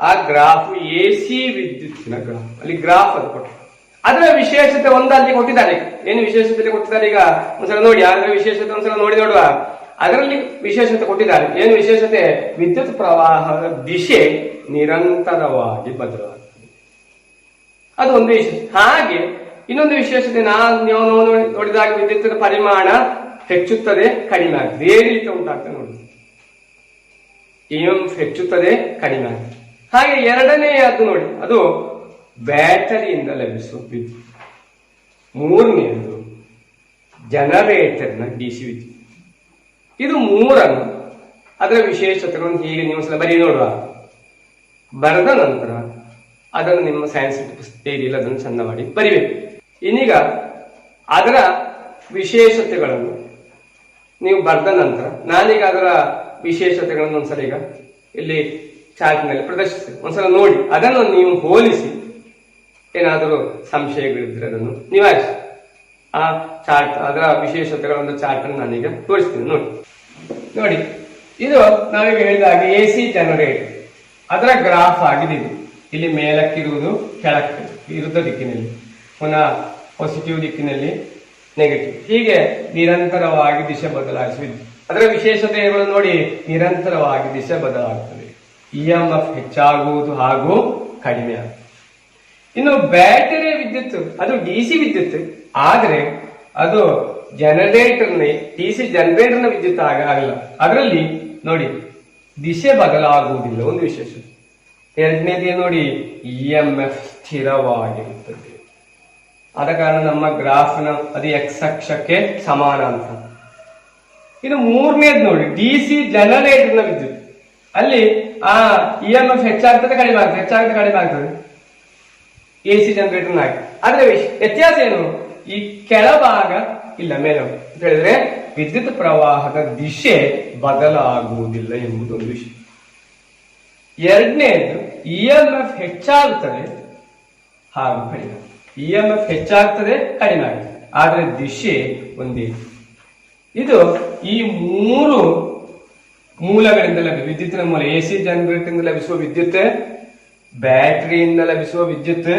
ಆ ಗ್ರಾಫ್ ಎಸಿ ವಿದ್ಯುತ್ತಿನ ಗ್ರಾಫ್, ಅಲ್ಲಿ ಗ್ರಾಫ್ ಅದು ಕೊಟ್ಟು ಅದರ ವಿಶೇಷತೆ ಒಂದಲ್ಲಿ ಕೊಟ್ಟಿದ್ದಾರೆ. ಏನು ವಿಶೇಷತೆ ಕೊಟ್ಟಿದ್ದಾರೆ ಈಗ ಒಂದ್ಸಲ ನೋಡಿ. ಅದರ ವಿಶೇಷತೆ ಒಂದ್ಸಲ ನೋಡುವ. ಅದರಲ್ಲಿ ವಿಶೇಷತೆ ಕೊಟ್ಟಿದ್ದಾರೆ. ಏನು ವಿಶೇಷತೆ? ವಿದ್ಯುತ್ ಪ್ರವಾಹದ ದಿಶೆ ನಿರಂತರವಾಗಿ ಬದಲಾಗುತ್ತದೆ, ಅದು ಒಂದು ವಿಶೇಷ. ಹಾಗೆ ಇನ್ನೊಂದು ವಿಶೇಷತೆ, ನಾವು ನೋಡಿದಾಗ ವಿದ್ಯುತ್ತಿನ ಪರಿಮಾಣ ಹೆಚ್ಚುತ್ತದೆ, ಕಡಿಮೆ ಆಗ್ತದೆ, ಏರಿಳಿತ ಉಂಟಾಗ್ತದೆ ನೋಡಿ. EMF ಹೆಚ್ಚುತ್ತದೆ, ಕಡಿಮೆ ಆಗ್ತದೆ. ಹಾಗೆ ಎರಡನೆಯದು ನೋಡಿ, ಅದು ಬ್ಯಾಟರಿಯಿಂದ ಲಭಿಸುವ ವಿದ್ಯುತ್. ಮೂರನೆಯದು ಜನರೇಟರ್ನ ಡಿಸಿ ವಿದ್ಯುತ್. ಇದು ಮೂರನ್ನು ಅದರ ವಿಶೇಷತೆಗಳನ್ನು ಹೀಗೆ ನೀವು ಸಲ ಬರೀ ನೋಡುವ. ಬರೆದ ನಂತರ ಅದನ್ನು ನಿಮ್ಮ ಸೈನ್ಸ್ ಡೈರಿಯಲ್ಲಿ ಅದನ್ನು ಚಂದ ಮಾಡಿ ಬರಿಬೇಕು. ಇನ್ನೀಗ ಅದರ ವಿಶೇಷತೆಗಳನ್ನು ನೀವು ಬರೆದ ನಂತರ ನಾನೀಗ ಅದರ ವಿಶೇಷತೆಗಳನ್ನು ಒಂದ್ಸಲ ಈಗ ಇಲ್ಲಿ ಚಾರ್ಟ್ನಲ್ಲಿ ಪ್ರದರ್ಶಿಸಿ ಒಂದ್ಸಲ ನೋಡಿ. ಅದನ್ನು ನೀವು ಹೋಲಿಸಿ ಏನಾದರೂ ಸಂಶಯಗಳಿದ್ರೆ ಅದನ್ನು ನಿವಾರಿಸಿ. ಆ ಚಾರ್ಟ್, ಅದರ ವಿಶೇಷತೆಗಳ ಒಂದು ಚಾರ್ಟ್ ಅನ್ನು ನಾನೀಗ ತೋರಿಸ್ತೀನಿ ನೋಡಿ. ಇದು ನಾವೀಗ ಹೇಳಿದ ಹಾಗೆ ಎಸಿ ಜನರೇಟರ್, ಅದರ ಗ್ರಾಫ್ ಆಗಿದೆ ಇದು. ಇಲ್ಲಿ ಮೇಲಕ್ಕಿರುವುದು, ಕೆಳಕ್ಕೆ ವಿರುದ್ಧ ದಿಕ್ಕಿನಲ್ಲಿ, ಪುನಃ ಪಾಸಿಟಿವ್ ದಿಕ್ಕಿನಲ್ಲಿ ನೆಗೆಟಿವ್, ಹೀಗೆ ನಿರಂತರವಾಗಿ ದಿಶೆ ಬದಲಾಯಿಸುವುದು. ಅದರ ವಿಶೇಷತೆಗಳು ನೋಡಿ, ನಿರಂತರವಾಗಿ ದಿಶೆ ಬದಲಾಗುತ್ತದೆ, EMF ಹೆಚ್ಚಾಗುವುದು ಹಾಗೂ ಕಡಿಮೆ ಆಗುವುದು. ಇನ್ನು ಬ್ಯಾಟರಿಯ ವಿದ್ಯುತ್, ಅದು ಡಿಸಿ ವಿದ್ಯುತ್, ಆದ್ರೆ ಅದು ಡಿಸಿ ಜನರೇಟರ್ನ ವಿದ್ಯುತ್ ಆಗಲ್ಲ. ಅದರಲ್ಲಿ ನೋಡಿ ದಿಶೆ ಬದಲಾಗುವುದಿಲ್ಲ, ಒಂದು ವಿಶೇಷ. ಎರಡನೇದೇ ನೋಡಿ, EMF ಸ್ಥಿರವಾಗಿರುತ್ತದೆ. ಆದ ಕಾರಣ ನಮ್ಮ ಗ್ರಾಫ್ನ ಅದು ಎಕ್ಸ್ ಅಕ್ಷಕ್ಕೆ ಸಮಾನ ಅಂತ. ಇನ್ನು ಮೂರನೇದು ನೋಡಿ, ಡಿಸಿ ಜನರೇಟರ್ನ ವಿದ್ಯುತ್, ಅಲ್ಲಿ ಆ EMF ಹೆಚ್ಚಾಗ್ತದೆ, ಕಡಿಮೆ ಆಗ್ತದೆ, ಹೆಚ್ಚಾಗ್ತದೆ, ಕಡಿಮೆ ಆಗ್ತದೆ ಎಸಿ ಜನರೇಟರ್ನ ಹಾಕಿ. ಆದ್ರೆ ವ್ಯತ್ಯಾಸ ಏನು? ಈ ಕೆಳಭಾಗ ಇಲ್ಲ, ಮೇಲೆ ಅಂತ ಹೇಳಿದ್ರೆ ವಿದ್ಯುತ್ ಪ್ರವಾಹದ ದಿಶೆ ಬದಲಾಗುವುದಿಲ್ಲ ಎಂಬುದು ಒಂದು ವಿಷಯ. ಎರಡನೇದು, EMF ಹೆಚ್ಚಾಗುತ್ತದೆ ಹಾಗೂ ಕಡಿಮೆ, EMF ಹೆಚ್ಚಾಗ್ತದೆ, ಕಡಿಮೆ ಆಗುತ್ತೆ, ಆದ್ರೆ ದಿಶೆ ಒಂದೇ. ಇದು ಈ ಮೂರು ಮೂಲಗಳಿಂದ ವಿದ್ಯುತ್ತಿನ ಮೂಲ, ಎಸಿ ಜನರೇಟರ್ ಲಭಿಸುವ ವಿದ್ಯುತ್, ಬ್ಯಾಟರಿಯಿಂದ ಲಭಿಸುವ ವಿದ್ಯುತ್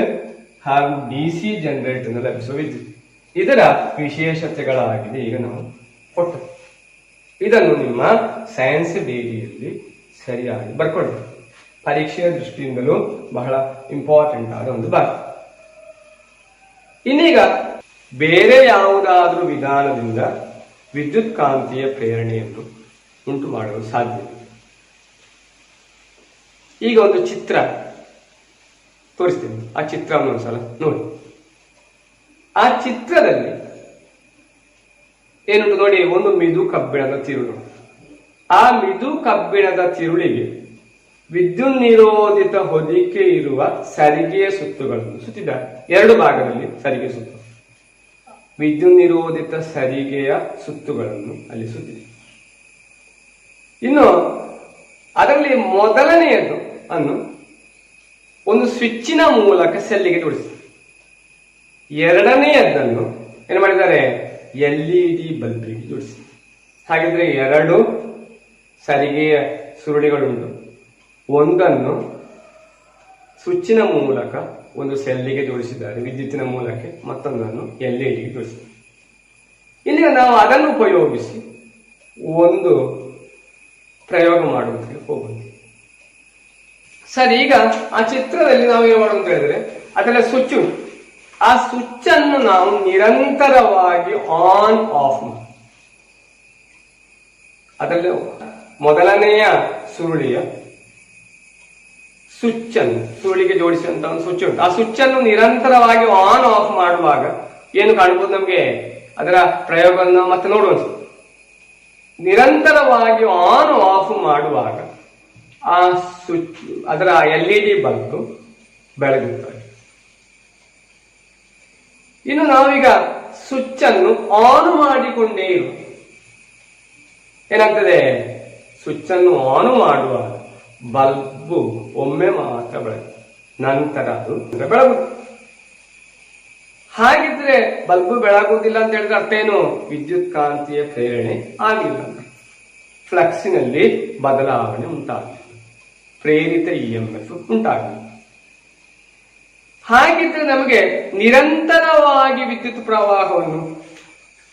ಹಾಗೂ ಡಿಸಿ ಜನರೇಟರ್ ಲಭಿಸುವ ವಿದ್ಯುತ್, ಇದರ ವಿಶೇಷತೆಗಳಾಗಿದೆ ಈಗ ನಾವು ಕೊಟ್ಟು. ಇದನ್ನು ನಿಮ್ಮ ಸೈನ್ಸ್ ಡೈರಿಯಲ್ಲಿ ಸರಿಯಾಗಿ ಬರ್ಕೊಳ್ಳಿ. ಪರೀಕ್ಷೆಯ ದೃಷ್ಟಿಯಿಂದಲೂ ಬಹಳ ಇಂಪಾರ್ಟೆಂಟ್ ಆದ ಒಂದು ಭಾಗ. ಇನ್ನೀಗ ಬೇರೆ ಯಾವುದಾದ್ರೂ ವಿಧಾನದಿಂದ ವಿದ್ಯುತ್ ಕಾಂತೀಯ ಪ್ರೇರಣೆಯನ್ನು ಉಂಟು ಮಾಡಲು ಸಾಧ್ಯ. ಈಗ ಒಂದು ಚಿತ್ರ ತೋರಿಸ್ತೀನಿ, ಆ ಚಿತ್ರವನ್ನು ಒಂದ್ಸಲ ನೋಡಿ. ಆ ಚಿತ್ರದಲ್ಲಿ ಏನುಂಟು ನೋಡಿ, ಒಂದು ಮಿದು ಕಬ್ಬಿಣದ ತಿರುಳು. ಆ ಮಿದು ಕಬ್ಬಿಣದ ತಿರುಳಿಗೆ ವಿದ್ಯುತ್ ನಿರೋಧಿತ ಹೊದಿಕೆ ಇರುವ ಸರಿಗೆಯ ಸುತ್ತುಗಳನ್ನು ಸುತ್ತಿದ್ದಾರೆ. ಎರಡು ಭಾಗದಲ್ಲಿ ಸರಿಗೆ ಸುತ್ತು, ವಿದ್ಯುತ್ ನಿರೋಧಿತ ಸರಿಗೆಯ ಸುತ್ತುಗಳನ್ನು ಅಲ್ಲಿ ಸುತ್ತಿದೆ. ಇನ್ನು ಅದರಲ್ಲಿ ಮೊದಲನೆಯದು ಅನ್ನು ಒಂದು ಸ್ವಿಚ್ಚಿನ ಮೂಲಕ ಸೆಲ್ಲಿಗೆ ಜೋಡಿಸಿದೆ. ಎರಡನೆಯದನ್ನು ಏನು ಮಾಡಿದ್ದಾರೆ, LED ಬಲ್ಬಿಗೆ ಜೋಡಿಸಿದೆ. ಹಾಗಿದ್ರೆ ಎರಡು ಸರಿಗೆಯ ಸುರುಳಿಗಳುಂಟು. ಒಂದನ್ನು ಸ್ವಿಚ್ಚಿನ ಮೂಲಕ ಒಂದು ಸೆಲ್ಲಿಗೆ ಜೋಡಿಸಿದ್ದಾರೆ, ವಿದ್ಯುತ್ತಿನ ಮೂಲಕ ಮತ್ತೊಂದನ್ನು LEDಗೆ ಜೋಡಿಸಿದ್ದಾರೆ. ಇಲ್ಲಿ ನಾವು ಅದನ್ನು ಉಪಯೋಗಿಸಿ ಒಂದು ಪ್ರಯೋಗ ಮಾಡುವುದಕ್ಕೆ ಹೋಗೋಣ. ಸರಿ, ಈಗ ಆ ಚಿತ್ರದಲ್ಲಿ ನಾವು ಏನು ಮಾಡೋಣ ಅಂತ ಹೇಳಿದ್ರೆ, ಅದರಲ್ಲಿ ಸ್ವಿಚ್ ಉಂಟು. ಆ ಸ್ವಿಚ್ ಅನ್ನು ನಾವು ನಿರಂತರವಾಗಿ ಆನ್ ಆಫ್ ಮಾಡಿ, ಅದರಲ್ಲಿ ಮೊದಲನೆಯ ಸುರುಳಿಯ ಸ್ವಿಚ್ ಅನ್ನು ಸುರುಳಿಗೆ ಜೋಡಿಸಿದಂತ ಒಂದು ಸ್ವಿಚ್ ಉಂಟು. ಆ ಸ್ವಿಚ್ ಅನ್ನು ನಿರಂತರವಾಗಿ ಆನ್ ಆಫ್ ಮಾಡುವಾಗ ಏನು ಕಾಣಬಹುದು ನಮಗೆ, ಅದರ ಪ್ರಯೋಗವನ್ನು ಮತ್ತೆ ನೋಡುವ. ನಿರಂತರವಾಗಿ ಆನ್ ಆಫ್ ಮಾಡುವಾಗ ಆ ಸ್ವಿಚ್, ಅದರ LED ಬಲ್ಬ್ ಬೆಳಗುತ್ತದೆ. ಇನ್ನು ನಾವೀಗ ಸ್ವಿಚ್ ಅನ್ನು ಆನ್ ಮಾಡಿಕೊಂಡೇ ಇರುವ ಏನಾಗ್ತದೆ, ಸ್ವಿಚ್ ಅನ್ನು ಆನ್ ಮಾಡುವಾಗ ಬಲ್ಬ್ ಒಮ್ಮೆ ಮಾತ್ರ ಬೆಳಗುತ್ತೆ, ನಂತರ ಅದು ಬೆಳಗುತ್ತದೆ. ಹಾಗಿದ್ರೆ ಬಲ್ಬ್ ಬೆಳಗುವುದಿಲ್ಲ ಅಂತ ಹೇಳಿದ್ರೆ ಅರ್ಥ ಏನು, ವಿದ್ಯುತ್ ಕಾಂತೀಯ ಪ್ರೇರಣೆ ಆಗಿಲ್ಲ, ಫ್ಲಕ್ಸಿನಲ್ಲಿ ಬದಲಾವಣೆ ಉಂಟಾಗಿಲ್ಲ, ಪ್ರೇರಿತ EMF ಉಂಟಾಗಿಲ್ಲ. ಹಾಗಿದ್ರೆ ನಮಗೆ ನಿರಂತರವಾಗಿ ವಿದ್ಯುತ್ ಪ್ರವಾಹವನ್ನು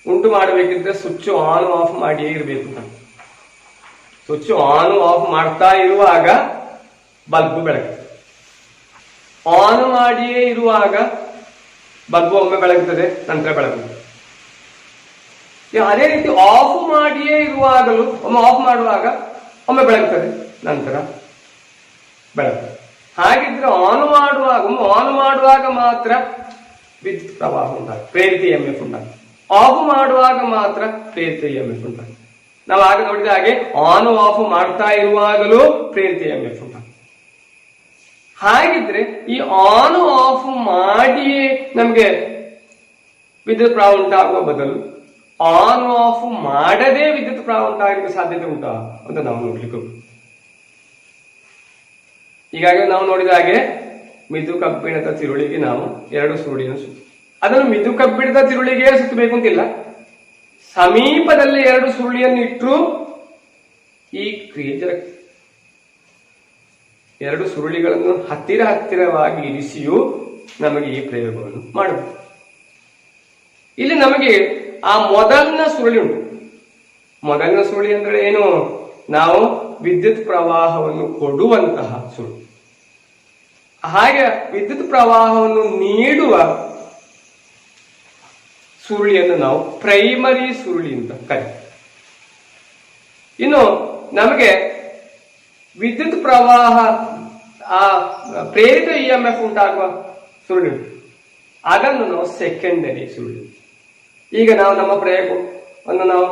ಉಂಟು ಮಾಡಬೇಕಿದ್ರೆ ಸ್ವಿಚ್ ಆನ್ ಆಫ್ ಮಾಡಿಯೇ ಇರಬೇಕು. ಸ್ವಿಚ್ ಆನ್ ಆಫ್ ಮಾಡ್ತಾ ಇರುವಾಗ ಬಲ್ಬ್ ಬೆಳಗ್ತದೆ, ಆನ್ ಮಾಡಿಯೇ ಇರುವಾಗ ಬಲ್ಬ್ ಒಮ್ಮೆ ಬೆಳಗುತ್ತದೆ, ನಂತರ ಬೆಳಗುತ್ತದೆ. ಅದೇ ರೀತಿ ಆಫ್ ಮಾಡಿಯೇ ಇರುವಾಗಲೂ ಒಮ್ಮೆ ಆಫ್ ಮಾಡುವಾಗ ಒಮ್ಮೆ ಬೆಳಗುತ್ತದೆ, ನಂತರ ಬೆಳಗುತ್ತದೆ. ಹಾಗಿದ್ರೆ ಆನ್ ಮಾಡುವಾಗ ಮಾತ್ರ ವಿದ್ಯುತ್ ಪ್ರವಾಹ ಉಂಟಾಗ್ತದೆ, ಪ್ರೇರಿತ EMF ಉಂಟಾಗ್ತದೆ. ಆಫ್ ಮಾಡುವಾಗ ಮಾತ್ರ ಪ್ರೇರಿತ EMF ಉಂಟಾಗ್ತದೆ. ನಾವು ಆಗ ನೋಡಿದ ಹಾಗೆ ಆನ್ ಆಫ್ ಮಾಡ್ತಾ ಇರುವಾಗಲೂ ಪ್ರೇರಿತ EMF ಉಂಟಾಗ್ತದೆ. ಹಾಗಿದ್ರೆ ಈ ಆನ್ ಆಫ್ ಮಾಡಿಯೇ ನಮಗೆ ವಿದ್ಯುತ್ ಪ್ರವಾಹ ಉಂಟಾಗುವ ಬದಲು ಆನ್ ಆಫ್ ಮಾಡದೆ ವಿದ್ಯುತ್ ಪ್ರವಾಹ ಉಂಟಾಗಲಿಕ್ಕೆ ಸಾಧ್ಯತೆ ಉಂಟಾ ಅಂತ ನಾವು ನೋಡ್ಲಿಕ್ಕೆ. ಹೀಗಾಗಿ ನಾವು ನೋಡಿದ ಹಾಗೆ ಮಿದು ಕಬ್ಬಿಣದ ತಿರುಳಿಗೆ ನಾವು ಎರಡು ಸುರುಳಿಯನ್ನು ಸುತ್ತಿ, ಅದನ್ನು ಮಿದು ಕಬ್ಬಿಣದ ತಿರುಳಿಗೆ ಸುತ್ತಬೇಕು ಅಂತಿಲ್ಲ, ಸಮೀಪದಲ್ಲಿ ಎರಡು ಸುರುಳಿಯನ್ನು ಇಟ್ಟರು ಈ ಕ್ರಿಯೆ ಜರುಗುತ್ತೆ. ಎರಡು ಸುರುಳಿಗಳನ್ನು ಹತ್ತಿರವಾಗಿ ಇರಿಸಿಯೂ ನಮಗೆ ಈ ಪ್ರಯೋಗವನ್ನು ಮಾಡಬಹುದು. ಇಲ್ಲಿ ನಮಗೆ ಆ ಮೊದಲಿನ ಸುರುಳಿ ಉಂಟು. ಮೊದಲಿನ ಸುರುಳಿ ಅಂದ್ರೆ ಏನು, ನಾವು ವಿದ್ಯುತ್ ಪ್ರವಾಹವನ್ನು ಕೊಡುವಂತಹ ಸುರುಳಿ. ಹಾಗೆ ವಿದ್ಯುತ್ ಪ್ರವಾಹವನ್ನು ನೀಡುವ ಸುರುಳಿಯನ್ನು ನಾವು ಪ್ರೈಮರಿ ಸುರುಳಿ ಅಂತ ಕರೀತೀವಿ. ಇನ್ನು ನಮಗೆ ವಿದ್ಯುತ್ ಪ್ರವಾಹ ಆ ಪ್ರೇರಿತ EMF ಉಂಟಾಗುವ ಸುರುಳಿ ಉಂಟು, ಅದನ್ನು ನಾವು ಸೆಕೆಂಡರಿ ಸುರುಳಿ. ಈಗ ನಾವು ನಮ್ಮ ಪ್ರಯೋಗವನ್ನು ನಾವು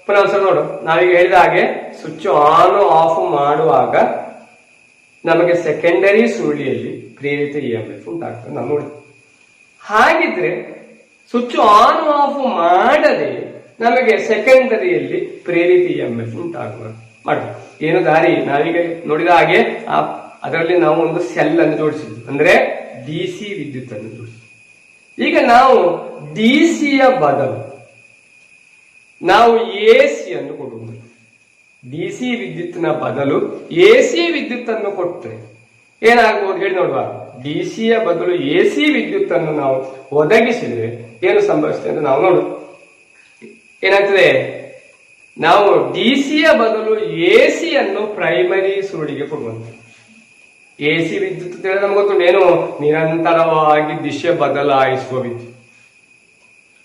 ಪುನಃ ನೋಡು. ನಾವೀಗ ಹೇಳಿದ ಹಾಗೆ ಸ್ವಿಚ್ ಆನ್ ಆಫ್ ಮಾಡುವಾಗ ನಮಗೆ ಸೆಕೆಂಡರಿ ಸುರುಳಿಯಲ್ಲಿ ಪ್ರೇರಿತ EMF ಉಂಟಾಗ್ತದೆ ನಾವು ನೋಡಿ. ಹಾಗಿದ್ರೆ ಸ್ವಿಚ್ ಆನ್ ಆಫ್ ಮಾಡದೆ ನಮಗೆ ಸೆಕೆಂಡರಿಯಲ್ಲಿ ಪ್ರೇರಿತ EMF ಉಂಟಾಗುವ ಮಾಡಬೇಕು. ಏನು ದಾರಿ, ನಾವೀಗ ನೋಡಿದ ಹಾಗೆ ಅದರಲ್ಲಿ ನಾವು ಒಂದು ಸೆಲ್ ಅನ್ನು ಜೋಡಿಸಿದ್ವಿ, ಅಂದ್ರೆ DC ವಿದ್ಯುತ್ ಅನ್ನು ಜೋಡಿಸಿದ್ವಿ. ಈಗ ನಾವು DCಯ ಬದಲು ನಾವು AC ಅನ್ನು ಕೊಡುವುದು. DC ವಿದ್ಯುತ್ತಿನ ಬದಲು AC ವಿದ್ಯುತ್ ಅನ್ನು ಕೊಟ್ಟರೆ ಏನಾಗಬಹುದು ಹೇಳಿ ನೋಡುವ. DCಯ ಬದಲು AC ವಿದ್ಯುತ್ ಅನ್ನು ನಾವು ಒದಗಿಸಿದ್ರೆ ಏನು ಸಂಭವಿಸುತ್ತೆ ಅಂತ ನಾವು ನೋಡು. ಏನಾಗ್ತದೆ, ನಾವು DCಯ ಬದಲು AC ಅನ್ನು ಪ್ರೈಮರಿ ಸುರುಳಿಗೆ ಕೊಡುವಂತೆ. AC ವಿದ್ಯುತ್ ಅಂತ ಹೇಳಿದ್ರೆ ನಮ್ಗೆ ಗೊತ್ತುಂಟು, ಏನು, ನಿರಂತರವಾಗಿ ದಿಶೆ ಬದಲಾಯಿಸುವ ವಿದ್ಯುತ್.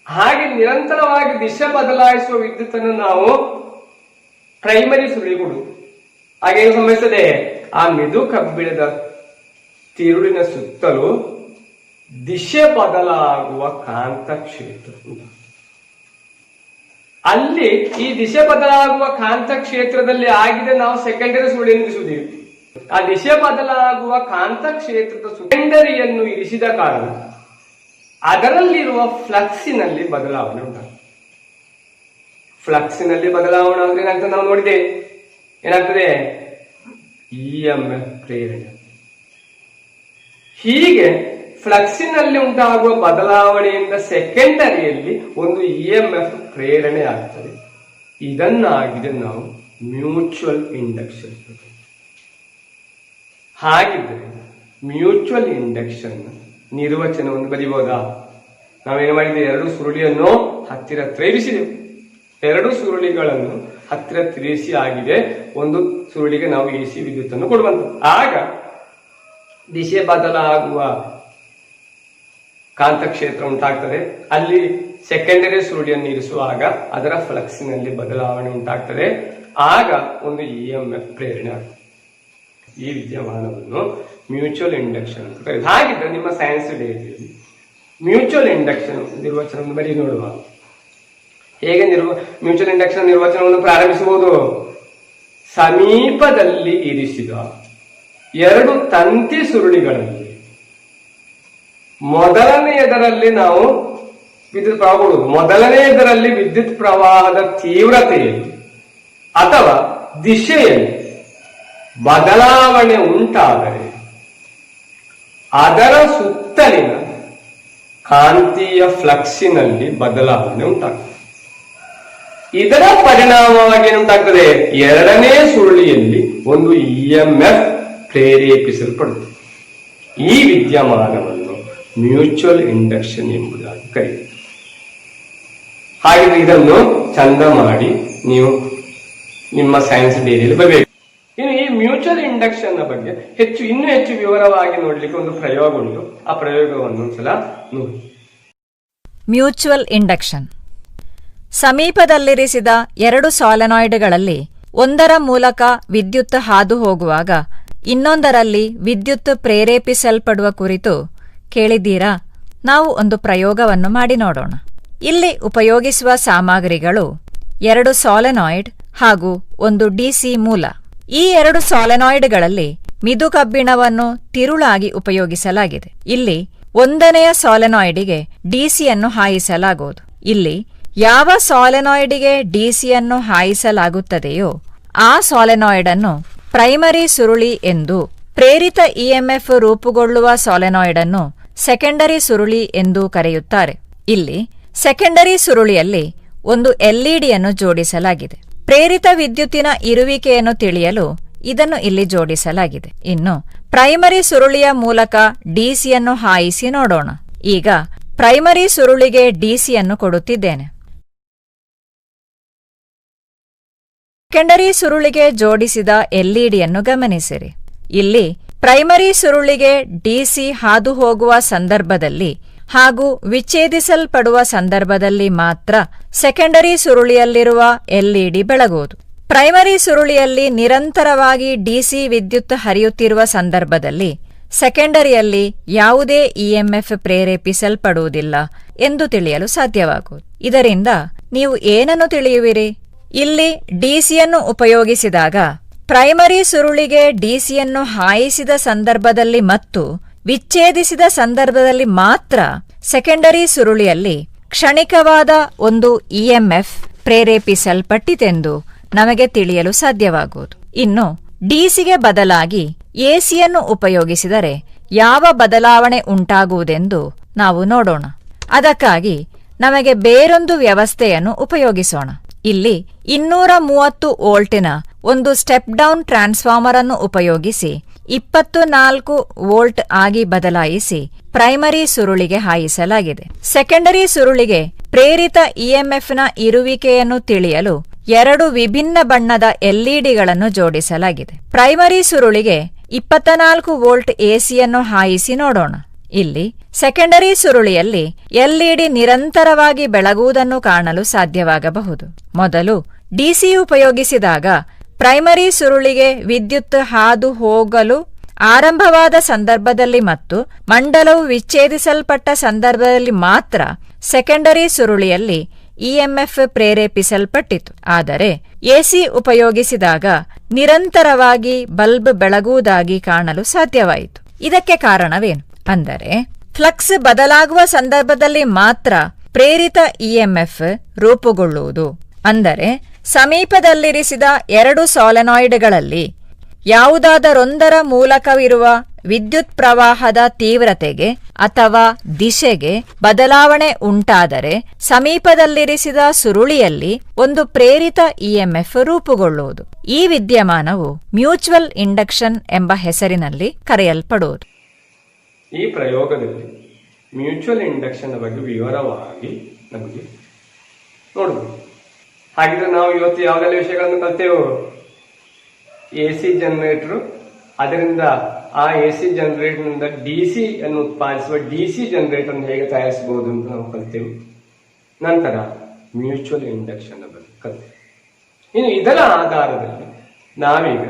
ಹಾಗೆ ನಿರಂತರವಾಗಿ ದಿಶೆ ಬದಲಾಯಿಸುವ ವಿದ್ಯುತ್ ಅನ್ನು ನಾವು ಪ್ರೈಮರಿ ಸುರುಳಿಗೆ ಕೊಡುವುದು. ಹಾಗೇನು ಸಂಭವಿಸ್ತದೆ, ಆ ಮಿದು ಕಬ್ಬಿಣದ ತಿರುಳಿನ ಸುತ್ತಲೂ ದಿಶೆ ಬದಲಾಗುವ ಕಾಂತ ಕ್ಷೇತ್ರ. ಅಲ್ಲಿ ಈ ದಿಶೆ ಬದಲಾಗುವ ಕಾಂತ ಕ್ಷೇತ್ರದಲ್ಲಿ ಆಗಿದೆ ನಾವು ಸೆಕೆಂಡರಿ ಸುರುಳಿಯನ್ನು ನಿಲ್ಲಿಸುವುದಿಲ್ಲ. ಆ ದಿಶೆ ಬದಲಾಗುವ ಕಾಂತಕ್ಷೇತ್ರದ ಸೆಕೆಂಡರಿಯನ್ನು ಇರಿಸಿದ ಕಾರಣ ಅದರಲ್ಲಿರುವ ಫ್ಲಕ್ಸಿನಲ್ಲಿ ಬದಲಾವಣೆ ಉಂಟಾಗ್ತದೆ. ಫ್ಲಕ್ಸಿನಲ್ಲಿ ಬದಲಾವಣೆ ಅಂದ್ರೆ ಏನಾಗ್ತದೆ ನಾವು ನೋಡಿದ್ದೇವೆ. ಏನಾಗ್ತದೆ? EMF ಪ್ರೇರಣೆ. ಹೀಗೆ ಫ್ಲಕ್ಸಿನಲ್ಲಿ ಉಂಟಾಗುವ ಬದಲಾವಣೆಯಿಂದ ಸೆಕೆಂಡರಿಯಲ್ಲಿ ಒಂದು EMF ಪ್ರೇರಣೆ ಆಗ್ತದೆ. ಇದನ್ನಾಗಿದೆ ನಾವು ಮ್ಯೂಚುವಲ್ ಇಂಡಕ್ಷನ್. ಹಾಗಿದ್ರೆ ಮ್ಯೂಚುವಲ್ ಇಂಡಕ್ಷನ್ ನಿರ್ವಚನವನ್ನು ಬರೀಬಹುದಾ? ನಾವೇನು ಮಾಡಿದ್ದೇವೆ? ಎರಡು ಸುರುಳಿಯನ್ನು ಹತ್ತಿರ ಇರಿಸಿದೆವು. ಎರಡು ಸುರುಳಿಗಳನ್ನು ಹತ್ತಿರ ತಿರುಗಿಸಿ ಆಗಿದೆ. ಒಂದು ಸುರುಳಿಗೆ ನಾವು AC ವಿದ್ಯುತ್ತನ್ನು ಕೊಡುವಂಥದ್ದು. ಆಗ ದಿಶೆ ಬದಲಾಗುವ ಕಾಂತಕ್ಷೇತ್ರ ಉಂಟಾಗ್ತದೆ. ಅಲ್ಲಿ ಸೆಕೆಂಡರಿ ಸುರುಳಿಯನ್ನು ಇರಿಸುವಾಗ ಅದರ ಫ್ಲಕ್ಸಿನಲ್ಲಿ ಬದಲಾವಣೆ ಉಂಟಾಗ್ತದೆ. ಆಗ ಒಂದು EMF ಪ್ರೇರಣೆ ಆಗ್ತದೆ. ಈ ವಿದ್ಯಮಾನವನ್ನು ಮ್ಯೂಚುವಲ್ ಇಂಡಕ್ಷನ್ ಅಂತ ಕರೀತಾರೆ. ಹಾಗಿದ್ರೆ ನಿಮ್ಮ ಸೈನ್ಸ್ ಡೇಯಲ್ಲಿ ಮ್ಯೂಚುವಲ್ ಇಂಡಕ್ಷನ್ ನಿರ್ವಚನವನ್ನು ಬರೀ ನೋಡುವ. ಹೇಗೆ ಮ್ಯೂಚುವಲ್ ಇಂಡಕ್ಷನ್ ನಿರ್ವಚನವನ್ನು ಪ್ರಾರಂಭಿಸಬಹುದು? ಸಮೀಪದಲ್ಲಿ ಇರಿಸಿದ ಎರಡು ತಂತಿ ಸುರುಳಿಗಳಲ್ಲಿ ಮೊದಲನೆಯದರಲ್ಲಿ ನಾವು ವಿದ್ಯುತ್ ಪ್ರವಾಹ ಕೊಡುವುದು. ಮೊದಲನೆಯದರಲ್ಲಿ ವಿದ್ಯುತ್ ಪ್ರವಾಹದ ತೀವ್ರತೆಯಲ್ಲಿ ಅಥವಾ ದಿಶೆಯಲ್ಲಿ ಬದಲಾವಣೆ ಉಂಟಾದರೆ ಅದರ ಸುತ್ತಲಿನ ಕಾಂತೀಯ ಫ್ಲಕ್ಸಿನಲ್ಲಿ ಬದಲಾವಣೆ ಉಂಟಾಗ್ತದೆ. ಇದರ ಪರಿಣಾಮವಾಗಿ ಏನುಂಟಾಗ್ತದೆ? ಎರಡನೇ ಸುರುಳಿಯಲ್ಲಿ ಒಂದು EMF ಪ್ರೇರೇಪಿಸಲ್ಪಡುತ್ತದೆ. ಈ ವಿದ್ಯಮಾನವನ್ನು ಮ್ಯೂಚುವಲ್ ಇಂಡಕ್ಷನ್ ಎಂಬುದಾಗಿ ಕರೆಯುತ್ತಾರೆ. ಹಾಗೆ ಇದನ್ನು ಚಂದ ಮಾಡಿ ನೀವು ನಿಮ್ಮ ಸೈನ್ಸ್ ಡೈರಿಯಲ್ಲಿ ಬರಬೇಕು. ಇನ್ನು ಈ ಮ್ಯೂಚುವಲ್ ಇಂಡಕ್ಷನ್ ಬಗ್ಗೆ ಇನ್ನೂ ಹೆಚ್ಚು ವಿವರವಾಗಿ ನೋಡ್ಲಿಕ್ಕೆ ಒಂದು ಪ್ರಯೋಗ ಉಂಟು. ಆ ಪ್ರಯೋಗವನ್ನು ಒಂದ್ಸಲ ನೋಡಿ. Mutual induction. ಸಮೀಪದಲ್ಲಿರಿಸಿದ ಎರಡು ಸಾಲೆನಾಯ್ಡ್ಗಳಲ್ಲಿ ಒಂದರ ಮೂಲಕ ವಿದ್ಯುತ್ ಹಾದು ಹೋಗುವಾಗ ಇನ್ನೊಂದರಲ್ಲಿ ವಿದ್ಯುತ್ ಪ್ರೇರೇಪಿಸಲ್ಪಡುವ ಕುರಿತು ಕೇಳಿದ್ದೀರಾ? ನಾವು ಒಂದು ಪ್ರಯೋಗವನ್ನು ಮಾಡಿ ನೋಡೋಣ. ಇಲ್ಲಿ ಉಪಯೋಗಿಸುವ ಸಾಮಗ್ರಿಗಳು ಎರಡು ಸಾಲೆನಾಯ್ಡ್ ಹಾಗೂ ಒಂದು DC ಮೂಲ. ಈ ಎರಡು ಸಾಲೆನಾಯ್ಡ್ಗಳಲ್ಲಿ ಮಿದು ಕಬ್ಬಿಣವನ್ನು ತಿರುಳಾಗಿ ಉಪಯೋಗಿಸಲಾಗಿದೆ. ಇಲ್ಲಿ ಒಂದನೆಯ ಸಾಲೆನಾಯ್ಡಿಗೆ DCಯನ್ನು ಹಾಯಿಸಲಾಗುವುದು. ಇಲ್ಲಿ ಯಾವ ಸಾಲೆನಾಯ್ಡಿಗೆ DCಯನ್ನು ಹಾಯಿಸಲಾಗುತ್ತದೆಯೋ ಆ ಸಾಲೆನಾಯ್ಡ್ ಅನ್ನು ಪ್ರೈಮರಿ ಸುರುಳಿ ಎಂದು, ಪ್ರೇರಿತ EMF ರೂಪುಗೊಳ್ಳುವ ಸಾಲೆನಾಯ್ಡ್ ಅನ್ನು ಸೆಕೆಂಡರಿ ಸುರುಳಿ ಎಂದು ಕರೆಯುತ್ತಾರೆ. ಇಲ್ಲಿ ಸೆಕೆಂಡರಿ ಸುರುಳಿಯಲ್ಲಿ ಒಂದು LEDಯನ್ನು ಜೋಡಿಸಲಾಗಿದೆ. ಪ್ರೇರಿತ ವಿದ್ಯುತ್ತಿನ ಇರುವಿಕೆಯನ್ನು ತಿಳಿಯಲು ಇದನ್ನು ಇಲ್ಲಿ ಜೋಡಿಸಲಾಗಿದೆ. ಇನ್ನು ಪ್ರೈಮರಿ ಸುರುಳಿಯ ಮೂಲಕ DCಯನ್ನು ಹಾಯಿಸಿ ನೋಡೋಣ. ಈಗ ಪ್ರೈಮರಿ ಸುರುಳಿಗೆ DCಯನ್ನು ಕೊಡುತ್ತಿದ್ದೇನೆ. ಸೆಕೆಂಡರಿ ಸುರುಳಿಗೆ ಜೋಡಿಸಿದ LEDಯನ್ನು ಗಮನಿಸಿರಿ. ಇಲ್ಲಿ ಪ್ರೈಮರಿ ಸುರುಳಿಗೆ DC ಹಾದು ಹೋಗುವ ಸಂದರ್ಭದಲ್ಲಿ ಹಾಗೂ ವಿಚ್ಛೇದಿಸಲ್ಪಡುವ ಸಂದರ್ಭದಲ್ಲಿ ಮಾತ್ರ ಸೆಕೆಂಡರಿ ಸುರುಳಿಯಲ್ಲಿರುವ LED ಬೆಳಗುವುದು. ಪ್ರೈಮರಿ ಸುರುಳಿಯಲ್ಲಿ ನಿರಂತರವಾಗಿ DC ವಿದ್ಯುತ್ ಹರಿಯುತ್ತಿರುವ ಸಂದರ್ಭದಲ್ಲಿ ಸೆಕೆಂಡರಿಯಲ್ಲಿ ಯಾವುದೇ EMF ಪ್ರೇರೇಪಿಸಲ್ಪಡುವುದಿಲ್ಲ ಎಂದು ತಿಳಿಯಲು ಸಾಧ್ಯವಾಗುವುದು. ಇದರಿಂದ ನೀವು ಏನನ್ನು ತಿಳಿಯುವಿರಿ? ಇಲ್ಲಿ DCಯನ್ನು ಉಪಯೋಗಿಸಿದಾಗ ಪ್ರೈಮರಿ ಸುರುಳಿಗೆ DCಯನ್ನು ಹಾಯಿಸಿದ ಸಂದರ್ಭದಲ್ಲಿ ಮತ್ತು ವಿಚ್ಛೇದಿಸಿದ ಸಂದರ್ಭದಲ್ಲಿ ಮಾತ್ರ ಸೆಕೆಂಡರಿ ಸುರುಳಿಯಲ್ಲಿ ಕ್ಷಣಿಕವಾದ ಒಂದು EMF ಪ್ರೇರೇಪಿಸಲ್ಪಟ್ಟಿತೆಂದು ನಮಗೆ ತಿಳಿಯಲು ಸಾಧ್ಯವಾಗುವುದು. ಇನ್ನು DCಗೆ ಬದಲಾಗಿ ACಯನ್ನು ಉಪಯೋಗಿಸಿದರೆ ಯಾವ ಬದಲಾವಣೆ ಉಂಟಾಗುವುದೆಂದು ನಾವು ನೋಡೋಣ. ಅದಕ್ಕಾಗಿ ನಮಗೆ ಬೇರೊಂದು ವ್ಯವಸ್ಥೆಯನ್ನು ಉಪಯೋಗಿಸೋಣ. ಇಲ್ಲಿ 230 ವೋಲ್ಟಿನ ಒಂದು ಸ್ಟೆಪ್ ಡೌನ್ ಟ್ರಾನ್ಸ್ಫಾರ್ಮರ್ ಅನ್ನು ಉಪಯೋಗಿಸಿ 24 ವೋಲ್ಟ್ ಆಗಿ ಬದಲಾಯಿಸಿ ಪ್ರೈಮರಿ ಸುರುಳಿಗೆ ಹಾಯಿಸಲಾಗಿದೆ. ಸೆಕೆಂಡರಿ ಸುರುಳಿಗೆ ಪ್ರೇರಿತ EMFನ ಇರುವಿಕೆಯನ್ನು ತಿಳಿಯಲು ಎರಡು ವಿಭಿನ್ನ ಬಣ್ಣದ LEDಗಳನ್ನು ಜೋಡಿಸಲಾಗಿದೆ. ಪ್ರೈಮರಿ ಸುರುಳಿಗೆ 24 ವೋಲ್ಟ್ ACಯನ್ನು ಹಾಯಿಸಿ ನೋಡೋಣ. ಇಲ್ಲಿ ಸೆಕೆಂಡರಿ ಸುರುಳಿಯಲ್ಲಿ LED ನಿರಂತರವಾಗಿ ಬೆಳಗುವುದನ್ನು ಕಾಣಲು ಸಾಧ್ಯವಾಗಬಹುದು. ಮೊದಲು DC ಉಪಯೋಗಿಸಿದಾಗ ಪ್ರೈಮರಿ ಸುರುಳಿಗೆ ವಿದ್ಯುತ್ ಹಾದು ಹೋಗಲು ಆರಂಭವಾದ ಸಂದರ್ಭದಲ್ಲಿ ಮತ್ತು ಮಂಡಲವು ವಿಚ್ಛೇದಿಸಲ್ಪಟ್ಟ ಸಂದರ್ಭದಲ್ಲಿ ಮಾತ್ರ ಸೆಕೆಂಡರಿ ಸುರುಳಿಯಲ್ಲಿ ಇಎಂಎಫ್ ಪ್ರೇರೇಪಿಸಲ್ಪಟ್ಟಿತು. ಆದರೆ ಎಸಿ ಉಪಯೋಗಿಸಿದಾಗ ನಿರಂತರವಾಗಿ ಬಲ್ಬ್ ಬೆಳಗುವುದಾಗಿ ಕಾಣಲು ಸಾಧ್ಯವಾಯಿತು. ಇದಕ್ಕೆ ಕಾರಣವೇನು ಅಂದರೆ, ಫ್ಲಕ್ಸ್ ಬದಲಾಗುವ ಸಂದರ್ಭದಲ್ಲಿ ಮಾತ್ರ ಪ್ರೇರಿತ ಇಎಂಎಫ್ ರೂಪುಗೊಳ್ಳುವುದು. ಅಂದರೆ ಸಮೀಪದಲ್ಲಿರಿಸಿದ 2 ಸಾಲೆನಾಯ್ಡ್ಗಳಲ್ಲಿ ಯಾವುದಾದರೊಂದರ ಮೂಲಕವಿರುವ ವಿದ್ಯುತ್ ಪ್ರವಾಹದ ತೀವ್ರತೆಗೆ ಅಥವಾ ದಿಶೆಗೆ ಬದಲಾವಣೆ ಉಂಟಾದರೆ ಸಮೀಪದಲ್ಲಿರಿಸಿದ ಸುರುಳಿಯಲ್ಲಿ ಒಂದು ಪ್ರೇರಿತ ಇಎಂಎಫ್ ರೂಪುಗೊಳ್ಳುವುದು. ಈ ವಿದ್ಯಮಾನವು ಮ್ಯೂಚುವಲ್ ಇಂಡಕ್ಷನ್ ಎಂಬ ಹೆಸರಿನಲ್ಲಿ ಕರೆಯಲ್ಪಡುವುದು. ಈ ಪ್ರಯೋಗದಲ್ಲಿ ಮ್ಯೂಚುವಲ್ ಇಂಡಕ್ಷನ್ ಬಗ್ಗೆ ವಿವರವಾಗಿ ನಮಗೆ ನೋಡಬಹುದು. ಹಾಗಿದ್ರೆ ನಾವು ಇವತ್ತು ಯಾವುದೆಲ್ಲ ವಿಷಯಗಳನ್ನು ಕಲ್ತೇವೆ? ಎಸಿ ಜನರೇಟರ್, ಅದರಿಂದ ಆ ಎಸಿ ಜನರೇಟರ್ನಿಂದ ಡಿಸಿ ಅನ್ನು ಉತ್ಪಾದಿಸುವ ಡಿಸಿ ಜನರೇಟರ್ ಹೇಗೆ ತಯಾರಿಸಬಹುದು ಅಂತ ನಾವು ಕಲ್ತೇವೆ. ನಂತರ ಮ್ಯೂಚುವಲ್ ಇಂಡಕ್ಷನ್ ಬಗ್ಗೆ ಕಲ್ತೇವೆ. ಇನ್ನು ಇದರ ಆಧಾರದಲ್ಲಿ ನಾವೀಗ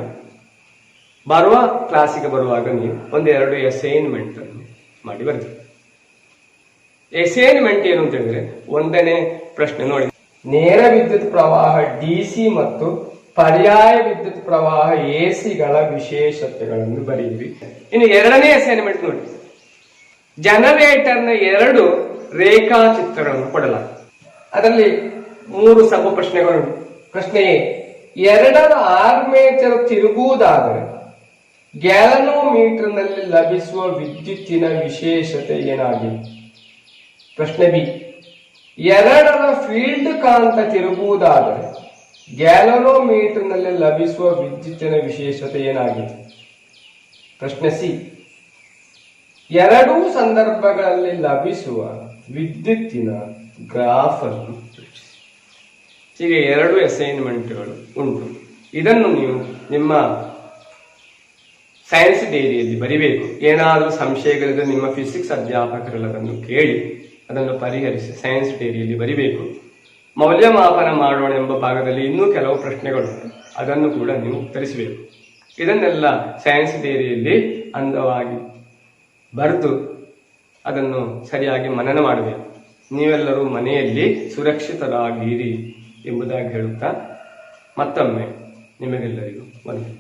ಬರುವ ಕ್ಲಾಸಿಗೆ ಬರುವಾಗ ನೀವು 1-2 ಅಸೈನ್ಮೆಂಟ್ ಅನ್ನು ಮಾಡಿ ಬರ್ತೀವಿ. ಅಸೈನ್ಮೆಂಟ್ ಏನು ಅಂತ ಹೇಳಿದ್ರೆ, 1ನೇ ಪ್ರಶ್ನೆ ನೋಡಿ, ನೇರ ವಿದ್ಯುತ್ ಪ್ರವಾಹ ಡಿಸಿ ಮತ್ತು ಪರ್ಯಾಯ ವಿದ್ಯುತ್ ಪ್ರವಾಹ ಎಸಿಗಳ ವಿಶೇಷತೆಗಳನ್ನು ಬರೆಯಿರಿ. ಇನ್ನು 2ನೇ ಅಸೈನ್ಮೆಂಟ್ ನೋಡಿ, ಜನರೇಟರ್ನ 2 ರೇಖಾಚಿತ್ರಗಳನ್ನು ಕೊಡಲಾಗಿದೆ. ಅದರಲ್ಲಿ 3 ಸಬ್ ಪ್ರಶ್ನೆಗಳು. ಪ್ರಶ್ನೆ ಎ, 2ರ ಆರ್ಮೇಚರ್ ತಿರುಗುವುದಾದರೆ ಗ್ಯಾಲನೋಮೀಟರ್ನಲ್ಲಿ ಲಭಿಸುವ ವಿದ್ಯುತ್ತಿನ ವಿಶೇಷತೆ ಏನಾಗಿದೆ? ಪ್ರಶ್ನೆ ಬಿ, 2ರ ಫೀಲ್ಡ್ ಕಾಂತ ತಿರುಗುವುದಾದರೆ ಗ್ಯಾಲನೋಮೀಟರ್ನಲ್ಲಿ ಲಭಿಸುವ ವಿದ್ಯುತ್ತಿನ ವಿಶೇಷತೆ ಏನಾಗಿದೆ? ಪ್ರಶ್ನೆ ಸಿ, 2 ಸಂದರ್ಭಗಳಲ್ಲಿ ಲಭಿಸುವ ವಿದ್ಯುತ್ತಿನ ಗ್ರಾಫ್ ಅನ್ನು ರಚಿಸಿ. ಹೀಗೆ 2 ಅಸೈನ್ಮೆಂಟ್ಗಳು ಉಂಟು. ಇದನ್ನು ನೀವು ನಿಮ್ಮ ಸೈನ್ಸ್ ಡೈರಿಯಲ್ಲಿ ಬರಿಬೇಕು. ಏನಾದರೂ ಸಂಶಯಗಳಿದ್ರೆ ನಿಮ್ಮ ಫಿಸಿಕ್ಸ್ ಅಧ್ಯಾಪಕರೆಲ್ಲರನ್ನು ಕೇಳಿ ಅದನ್ನು ಪರಿಹರಿಸಿ ಸೈನ್ಸ್ ಡೈರಿಯಲ್ಲಿ ಬರಿಬೇಕು. ಮೌಲ್ಯಮಾಪನ ಮಾಡೋಣ ಎಂಬ ಭಾಗದಲ್ಲಿ ಇನ್ನೂ ಕೆಲವು ಪ್ರಶ್ನೆಗಳು, ಅದನ್ನು ಕೂಡ ನೀವು ಉತ್ತರಿಸಬೇಕು. ಇದನ್ನೆಲ್ಲ ಸೈನ್ಸ್ ಡೈರಿಯಲ್ಲಿ ಅಂದವಾಗಿ ಬರೆದು ಅದನ್ನು ಸರಿಯಾಗಿ ಮನನ ಮಾಡಬೇಕು. ನೀವೆಲ್ಲರೂ ಮನೆಯಲ್ಲಿ ಸುರಕ್ಷಿತರಾಗಿರಿ ಎಂಬುದಾಗಿ ಹೇಳುತ್ತಾ ಮತ್ತೊಮ್ಮೆ ನಿಮಗೆಲ್ಲರಿಗೂ ವಂದನೆ.